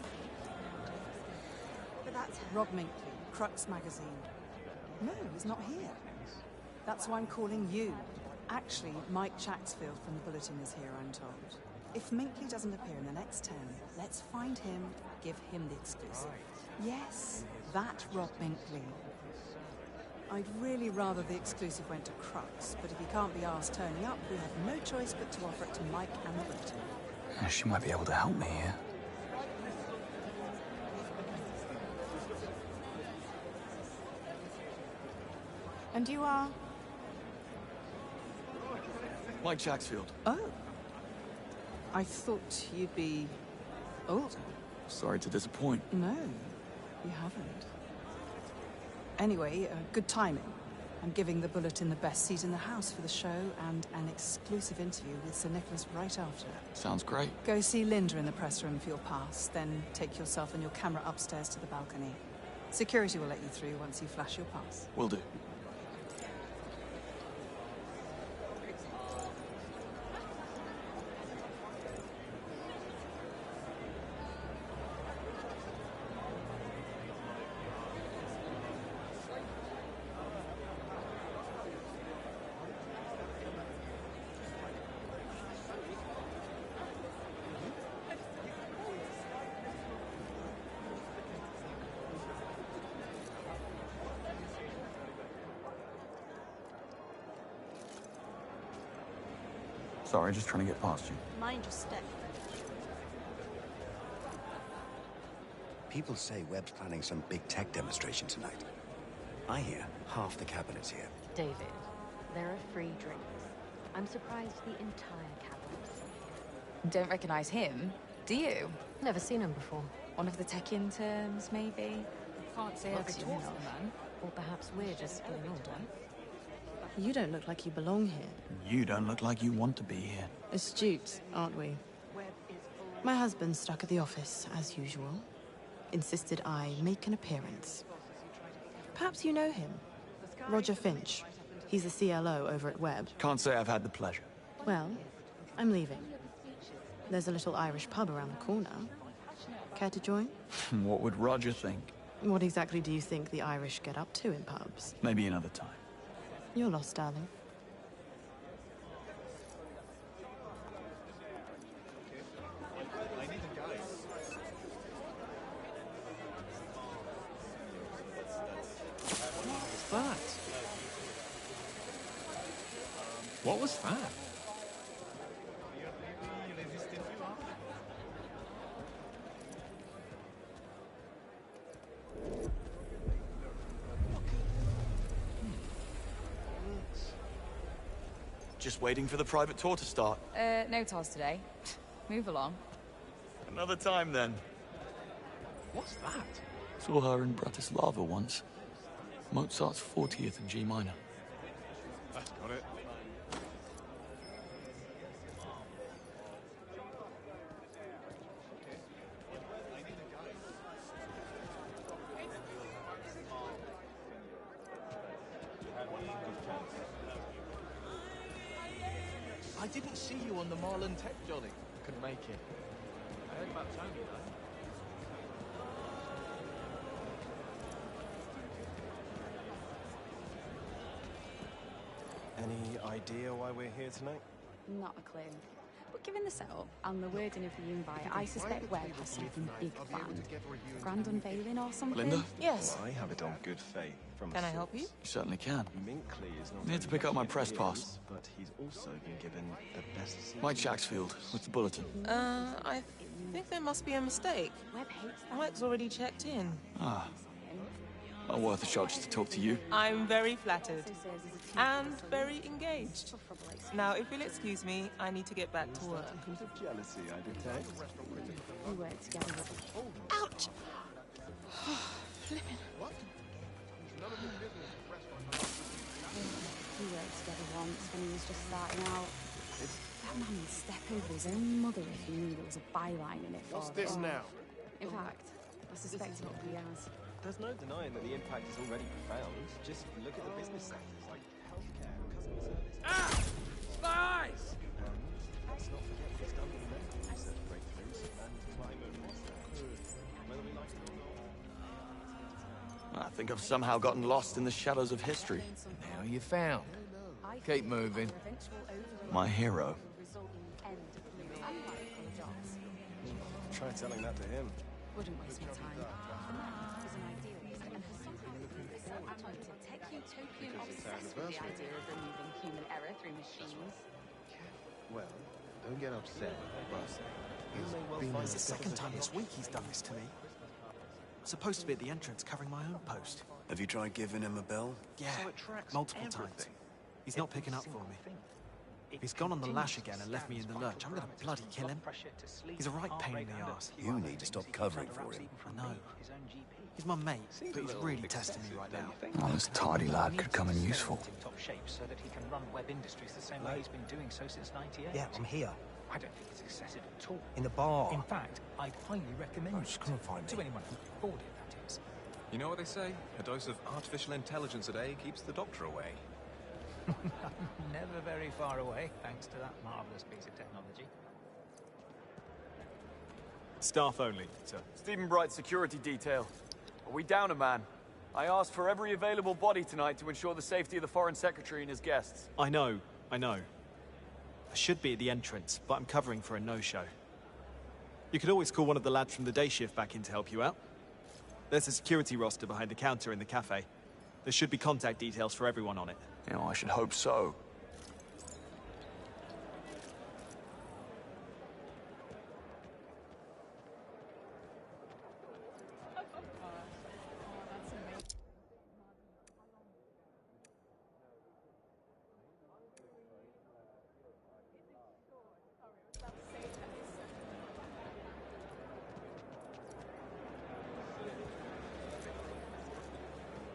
But that's Rob Minkley, Crux magazine. No, he's not here. That's why I'm calling you. Actually, Mike Chaxfield from the Bulletin is here, I'm told. If Minkley doesn't appear in the next 10, let's find him, give him the exclusive. Yes, that Rob Minkley. I'd really rather the exclusive went to Crux, but if he can't be asked turning up, we have no choice but to offer it to Mike and the Bulletin. She might be able to help me here. And you are? Mike Jacksfield. Oh. I thought you'd be older. Sorry to disappoint. No, you haven't. Anyway, good timing. I'm giving the Bulletin the best seat in the house for the show and an exclusive interview with Sir Nicholas right after. Sounds great. Go see Linda in the press room for your pass, then take yourself and your camera upstairs to the balcony. Security will let you through once you flash your pass. Will do. Sorry, just trying to get past you. Mind your step. People say Webb's planning some big tech demonstration tonight. I hear half the cabinet's here. David, there are free drinks. I'm surprised the entire cabinet's here. Don't recognize him, do you? Never seen him before. One of the tech interns, maybe? Can't say I've talked to the man. Or perhaps we're just getting older. You don't look like you belong here. You don't look like you want to be here. Astute, aren't we? My husband's stuck at the office, as usual. Insisted I make an appearance. Perhaps you know him. Roger Finch. He's the CLO over at WEBB. Can't say I've had the pleasure. Well, I'm leaving. There's a little Irish pub around the corner. Care to join? What would Roger think? What exactly do you think the Irish get up to in pubs? Maybe another time. You're lost, darling. That? What was that? Just waiting for the private tour to start. No tours today. Move along. Another time, then. What's that? Saw her in Bratislava once. Mozart's 40th in G minor. That's got it. I didn't see you on the Marlin Tech, Johnny. Couldn't make it. I heard about Tony, though. Any idea why we're here tonight? Not a clue. But given the setup and the wording of the invite, I suspect Webb has something big planned. Grand unveiling or something? Linda? Yes. Well, I have it on good faith from Can I help you? You certainly can. Minkley is not I'm here to pick up my press pass. but he's also been given the best seat. Mike Jacksfield, with the Bulletin. I think there must be a mistake. Mike's already checked in. Ah. Well, worth a shot just to talk to you. I'm very flattered. And very engaged. Now, if you'll excuse me, I need to get back to work. Jealousy, I detect. We work together. Ouch! Flippin'. We worked together once when he was just starting out. That man would step over his own mother if he knew there was a byline in it for What's it. this now? In fact, I suspect he probably has. There's no denying that the impact is already profound. Just look at the business sectors like healthcare, customer service. Spies! Let's not forget what it's done with medical research breakthroughs and climate prospects. Whether we like it or not. I think I've somehow gotten lost in the shadows of history. Now you found. Keep moving. My hero. Try telling that to him. Wouldn't waste my time. The man is an idealist and has something to prove. Well, don't get upset, but It's the second time this week he's done this to me. I'm supposed to be at the entrance covering my own post. Have you tried giving him a bell? Yeah, multiple times. He's not picking up for me. If he's gone on the lash again and left me in the lurch, I'm gonna bloody kill him. He's a right pain in the arse. You need to stop covering for him. I know. He's my mate, but he's really testing me right now. Well, this tardy lad could come in useful. Top shape so that he can run WEBB Industries the same way he's been doing so since '98. Yeah, I'm here. I don't think it's excessive at all. In the bar. In fact, I'd highly recommend just come and find to me. anyone who can afford it, that is. You know what they say? A dose of artificial intelligence a day keeps the doctor away. Never very far away, thanks to that marvelous piece of technology. Staff only, sir. Stephen Bright's security detail. Are we down a man? I asked for every available body tonight to ensure the safety of the Foreign Secretary and his guests. I know. I should be at the entrance, but I'm covering for a no-show. You could always call one of the lads from the day shift back in to help you out. There's a security roster behind the counter in the cafe. There should be contact details for everyone on it. You know, I should hope so.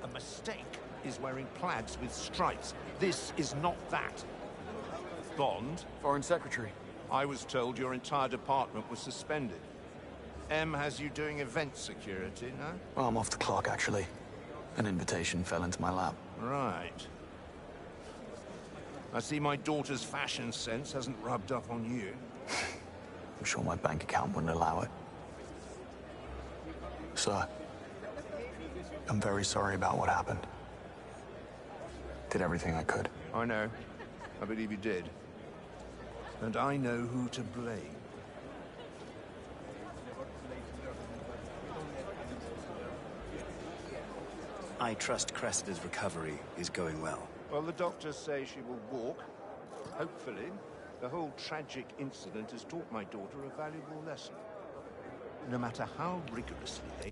A mistake is wearing plaids with stripes. This is not that. Bond? Foreign Secretary. I was told your entire department was suspended. M has you doing event security, no? Well, I'm off the clock, actually. An invitation fell into my lap. Right. I see my daughter's fashion sense hasn't rubbed up on you. I'm sure my bank account wouldn't allow it. Sir, I'm very sorry about what happened. Did everything I could. I know. I believe you did. And I know who to blame. I trust Cressida's recovery is going well. Well, the doctors say she will walk. Hopefully. The whole tragic incident has taught my daughter a valuable lesson. No matter how rigorously they...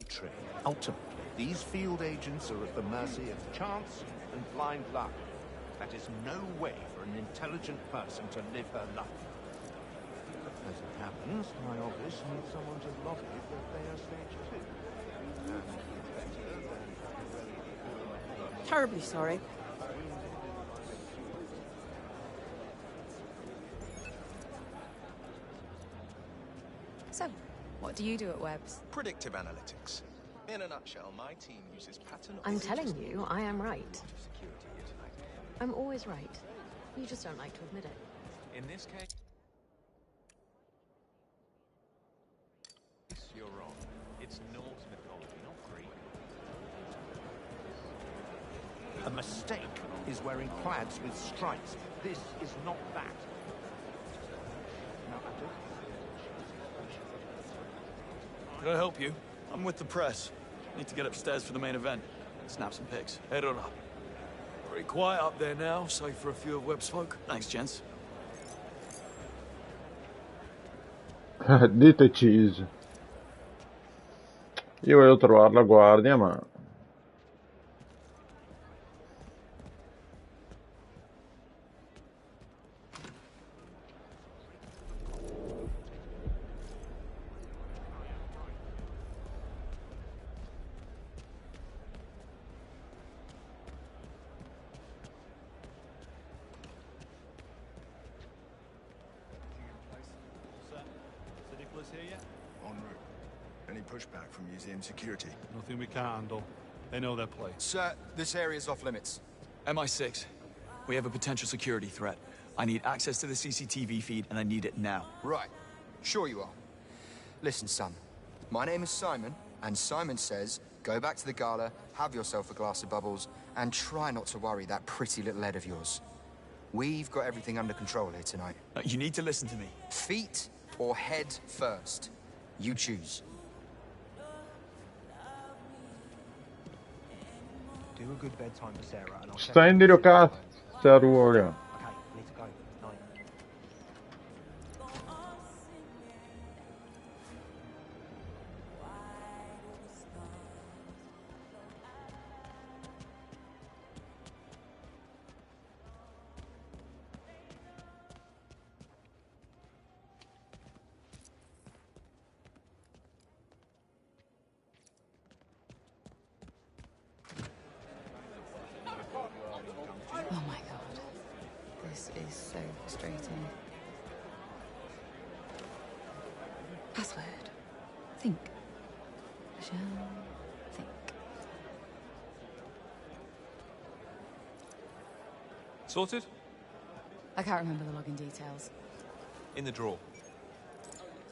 train. Ultimately, these field agents are at the mercy of chance and blind luck. That is no way for an intelligent person to live her life. As it happens, my office needs someone to lobby for player stage 2. Terribly sorry. So, what do you do at WEBS? Predictive analytics. In a nutshell, my team uses pattern... I'm telling you, I am right. I'm always right. You just don't like to admit it. In this case... You're wrong. It's Norse mythology, not Greek. A mistake is wearing plaids with stripes. This is not that. Now, Can I help you? I'm with the press. Need to get upstairs for the main event. Snap some pics. Head on up. Very quiet up there now, save for a few of WEB's folk. Thanks, gents. Dite cheese. Io voglio trovare la guardia, ma... En route. Any pushback from museum security? Nothing we can't handle. They know their place. Sir, this area's off limits. MI6. We have a potential security threat. I need access to the CCTV feed, and I need it now. Right. Sure you are. Listen, son. My name is Simon, and Simon says, Go back to the gala, have yourself a glass of bubbles, and try not to worry that pretty little head of yours. We've got everything under control here tonight. You need to listen to me. Feet or head first? You choose. Do a good bedtime for Sarah, and I'll check Stendi do cazzaruola. Okay, I need to go. Night. Oh my god. This is so frustrating. Password. Think. Shall think. Sorted? I can't remember the login details. In the drawer.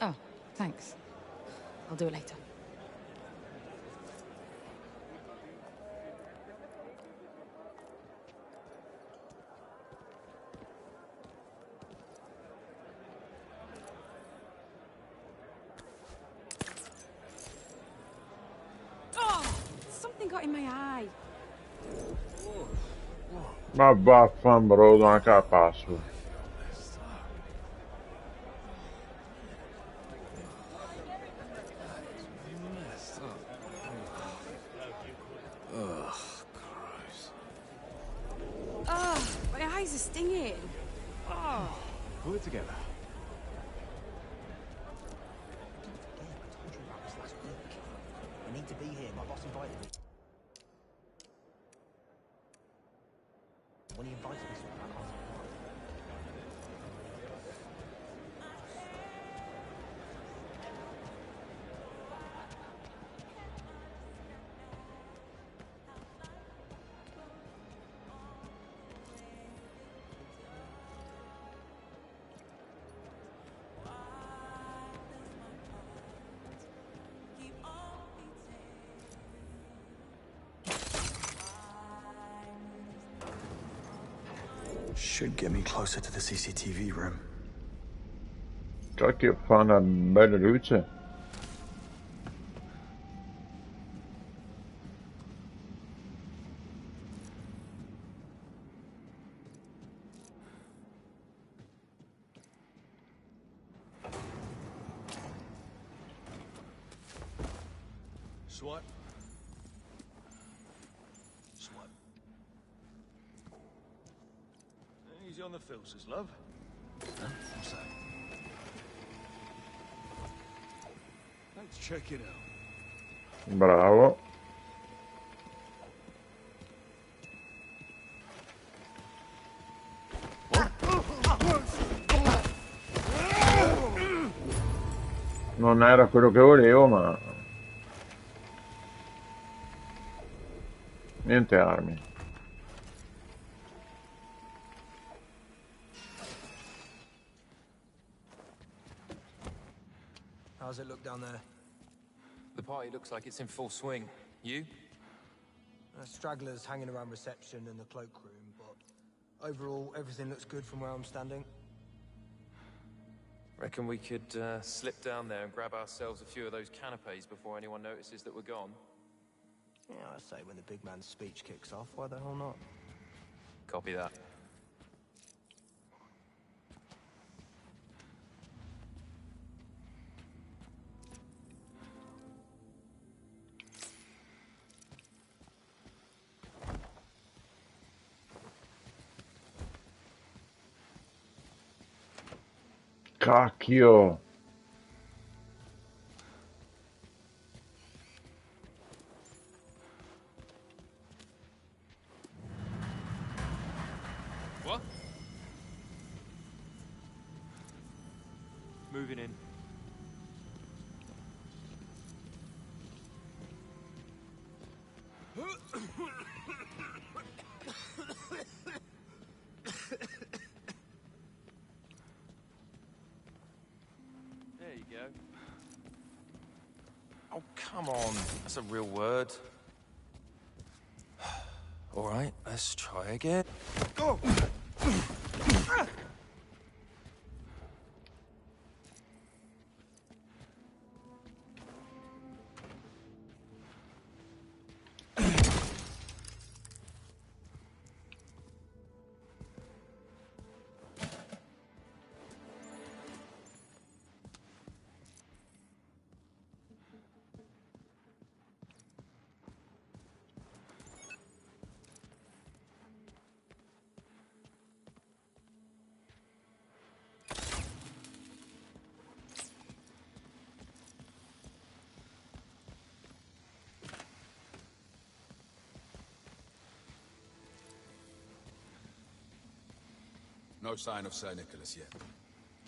Oh, thanks. I'll do it later. Something got in my eye. Ma vaffanbrodo anche la password. Oh, my eyes are stinging. Oh. Pull it together. I need to be here. My boss invited me. When he invited me, so I can't. Should get me closer to the CCTV room. Cacchio, fa una bella luce. Swipe. Swipe. Easy on the filters, love. Huh? What's that? Let's check it out. Bravo. Non era quello che volevo, ma niente armi. How's it look down there? The party looks like it's in full swing. You? Stragglers hanging around reception and the cloakroom, but overall, everything looks good from where I'm standing. Reckon we could slip down there and grab ourselves a few of those canapes before anyone notices that we're gone? Yeah, I say when the big man's speech kicks off, why the hell not? Copy that. Cacchio. What? Moving in. There you go. Oh, come on. That's a real word. All right, let's try again. Go! No sign of Sir Nicholas yet.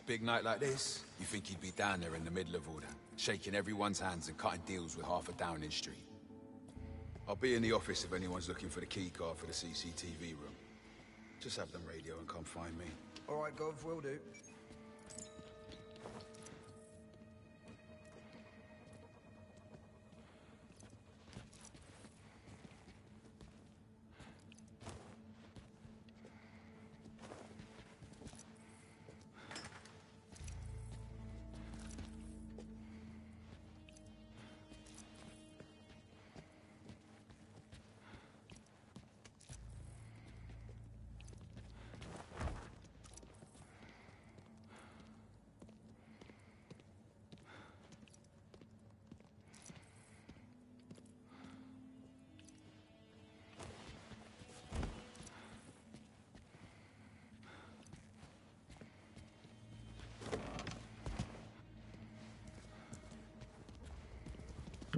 Big night like this, you think he'd be down there in the middle of all that, shaking everyone's hands and cutting deals with half a Downing Street. I'll be in the office if anyone's looking for the key card for the CCTV room. Just have them radio and come find me. All right, Gov, will do.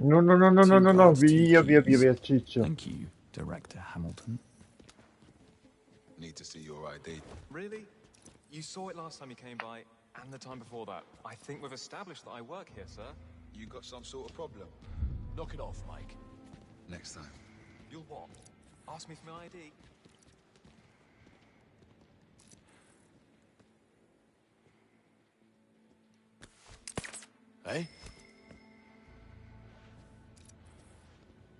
No, via, ciccio. Thank you, Director Hamilton. Need to see your ID. Really? You saw it last time you came by, and the time before that. I think we've established that I work here, sir. You got some sort of problem? Knock it off, Mike. Next time. You'll what? Ask me for my ID? Hey?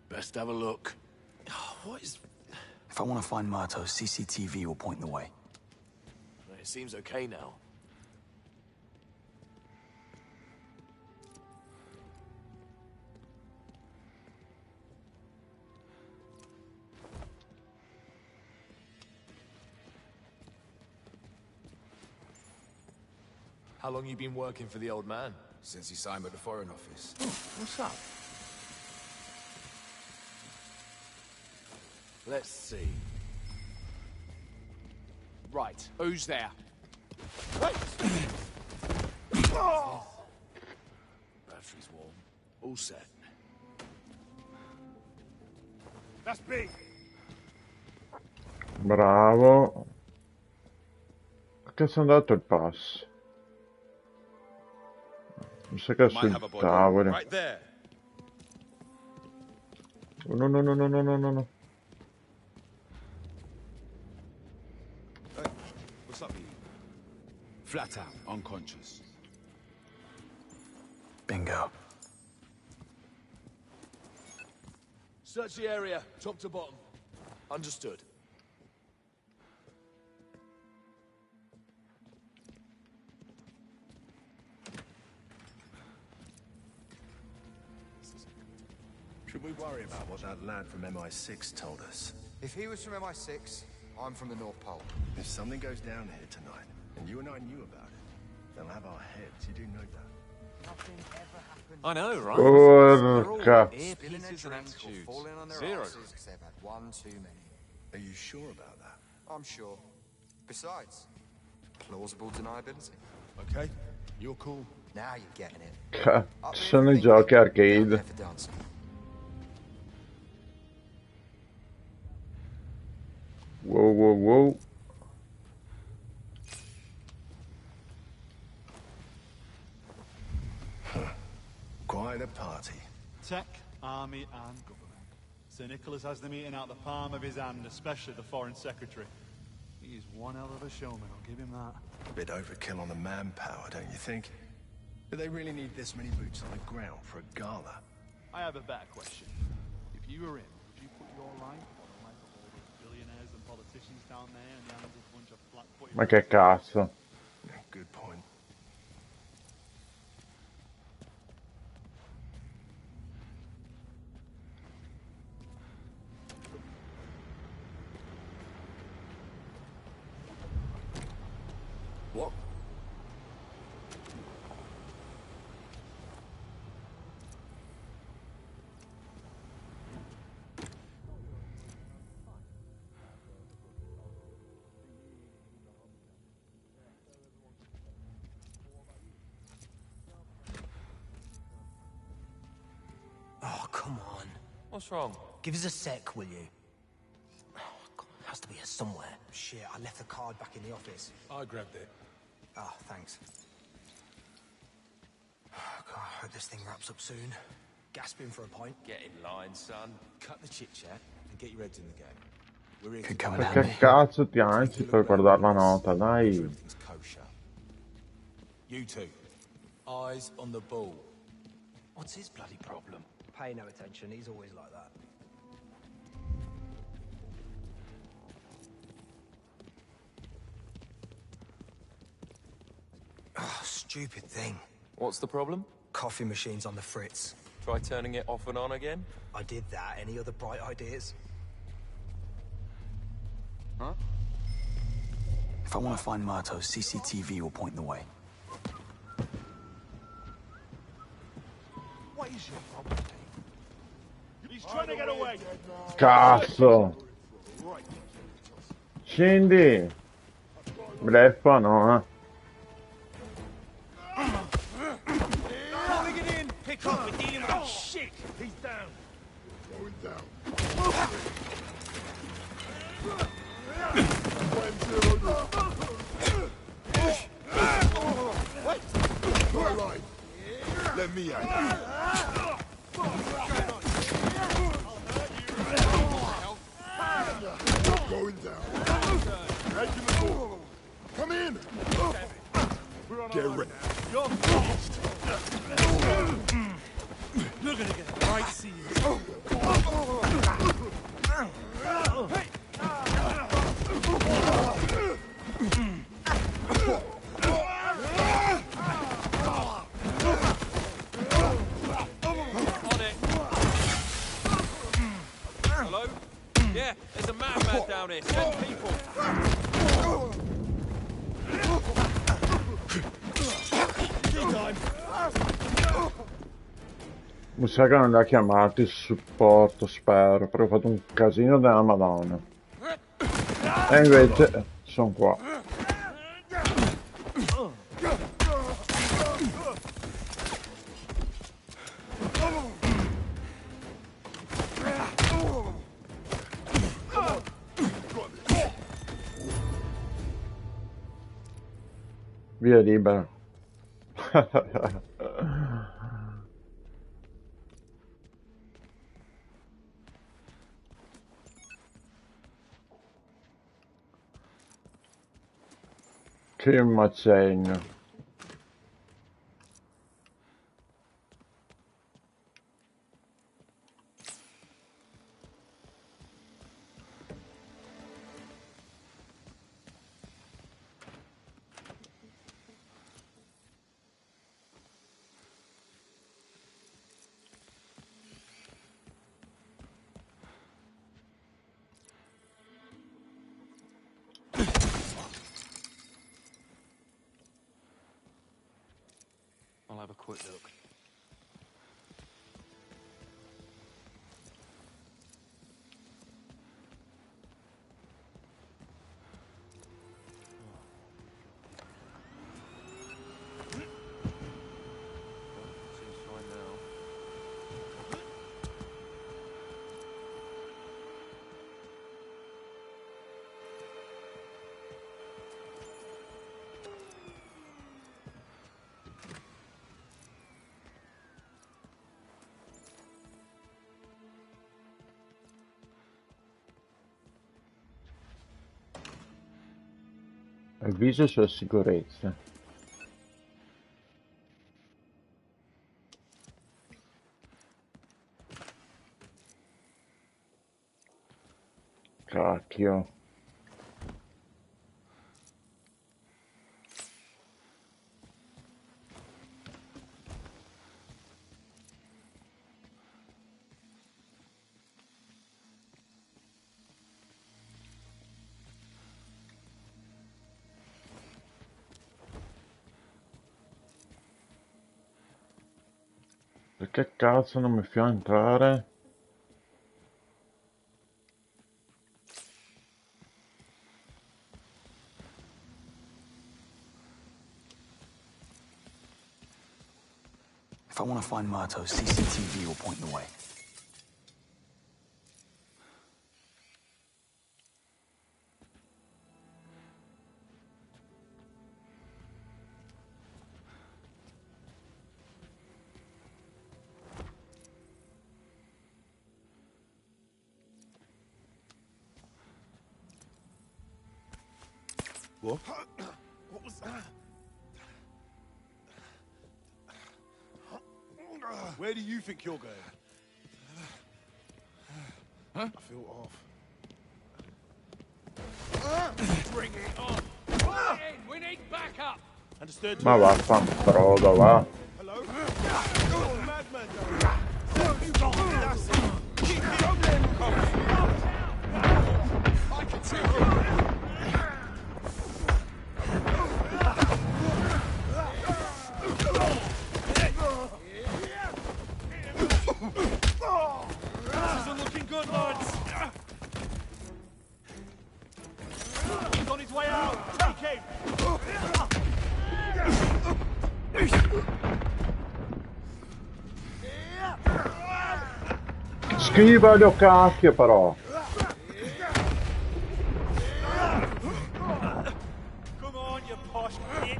Best have a look. What is... If I want to find Murto, CCTV will point the way. It seems okay now. How long you been working for the old man? Since he signed with the Foreign Office. Oh, what's up? Let's see. Right, who's there? Wait! Oh! Battery's warm. All set. That's big. Bravo. Perché sono andato il pass? Mi sa che è sul tavolo. Oh, no. What's up, you? Flat out, unconscious. Bingo. Search the area, top to bottom. Understood. Should we worry about what that lad from MI6 told us? If he was from MI6, I'm from the North Pole. If something goes down here tonight, and you and I knew about it, they'll have our heads. You do know that. Nothing ever happened. I know, right? Porca. Earpieces and attitudes. Falling on their Zero. asses because they've had one too many. Are you sure about that? I'm sure. Besides, plausible deniability. Okay, you're cool. Now you're getting it. Sono I giochi arcade. Wow. Quite a party. Tech, army, and government. Sir Nicholas has the meeting out the palm of his hand, especially the Foreign Secretary. He is one hell of a showman, I'll give him that. A bit overkill on the manpower, don't you think? Do they really need this many boots on the ground for a gala? I have a better question. If you were him, would you put your life on the life of all those billionaires and politicians down there and the hands of a bunch of flat-footed... Ma che cazzo? Good point. What? Oh, come on. What's wrong? Give us a sec, will you? Oh, God, it has to be here somewhere. Shit, I left the card back in the office. I grabbed it. Oh, thanks. God, I hope this thing wraps up soon. Gasping for a pint. Get in line, son. Cut the chit-chat and get your heads in the game. We're here Could to come in Perché handy. cazzo ti anzi per guardare la nota, dai. Everything's kosher. You two, eyes on the ball. What's his bloody problem? Pay no attention, he's always like that. Oh, stupid thing. What's the problem? Coffee machine's on the fritz. Try turning it off and on again? I did that. Any other bright ideas? Huh? If I want to find Murtaugh, CCTV will point the way. What is your problem, Dave? He's trying to get away. Cazzo! Scendi! Bleffa no, Calling it in. Pick up. We're dealing with shit. He's down. Going down. Wait. All right. Let me out. Going down. Head to the door. Come in. Get ready. You're finished. You're gonna get right to see you. Hey! On it. Hello? Yeah, there's a madman down here. Send people. Mi sa che non li ha chiamati il supporto, spero, però ho fatto un casino della Madonna. E invece sono qua. Via libera. Che macegno. I'll have a quick look. Seems fine now. Avviso sulla sicurezza. Cacchio. Perché cazzo non mi fa entrare? If I want to find Murto, CCTV will point the way. What? What was that? Where do you think you're going? Huh? I feel off. Bring it on! We need backup! Understood? Ma vaffanculo, va. Hello? Oh, madman! That's it. Keep them coming! I can take it! This isn't looking good, lads! He's on his way out! Take him! Schivalo, cacchio, però. Come on, you posh git!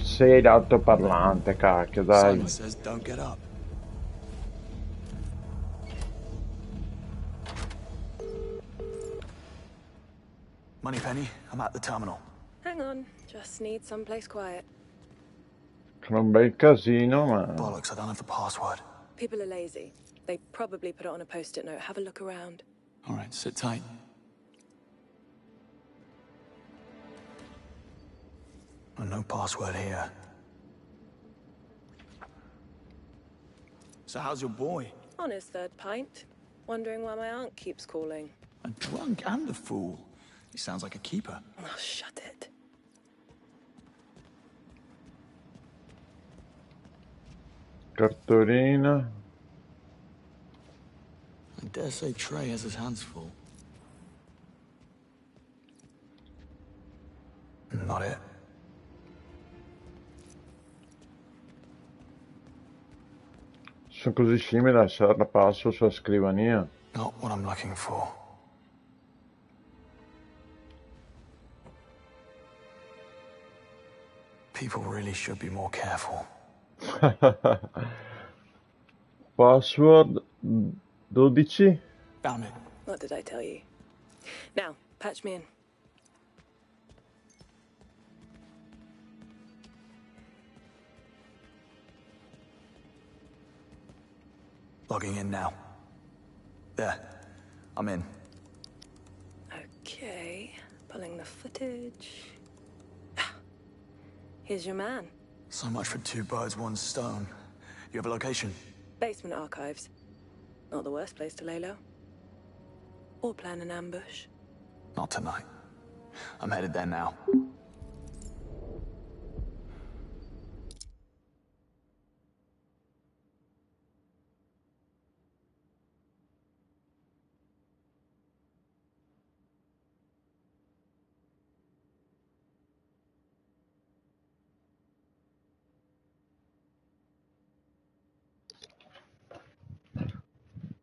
Sei l'altoparlante, cacchio, dai. Simon says don't get up. Moneypenny, I'm at the terminal. Hang on, just need someplace quiet. Sono un bel casino, ma... Bollocks, I don't have the password. People are lazy. They probably put it on a post-it note. Have a look around. All right, sit tight. No password here. So how's your boy? On his third pint. Wondering why my aunt keeps calling. A drunk and a fool. He sounds like a keeper. Oh, shut it. Cartolina. I dare say Trey has his hands full. Not it. Sono così simili da lasciare la password sulla scrivania. Not what I'm looking for. People really should be more careful. Password 12. Damn it. What did I tell you? Now, patch me in. Logging in now. There. I'm in. Okay, pulling the footage. Here's your man. So much for 2 birds, 1 stone. You have a location? Basement archives. Not the worst place to lay low. Or plan an ambush. Not tonight. I'm headed there now.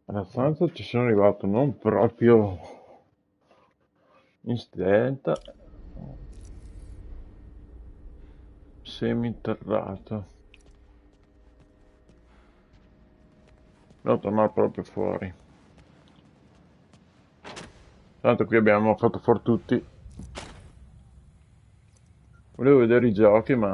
Alla stanza ci sono arrivato non proprio in stenta, seminterrato. Devo tornare proprio fuori. Tanto qui abbiamo fatto fuori tutti. Volevo vedere i giochi, ma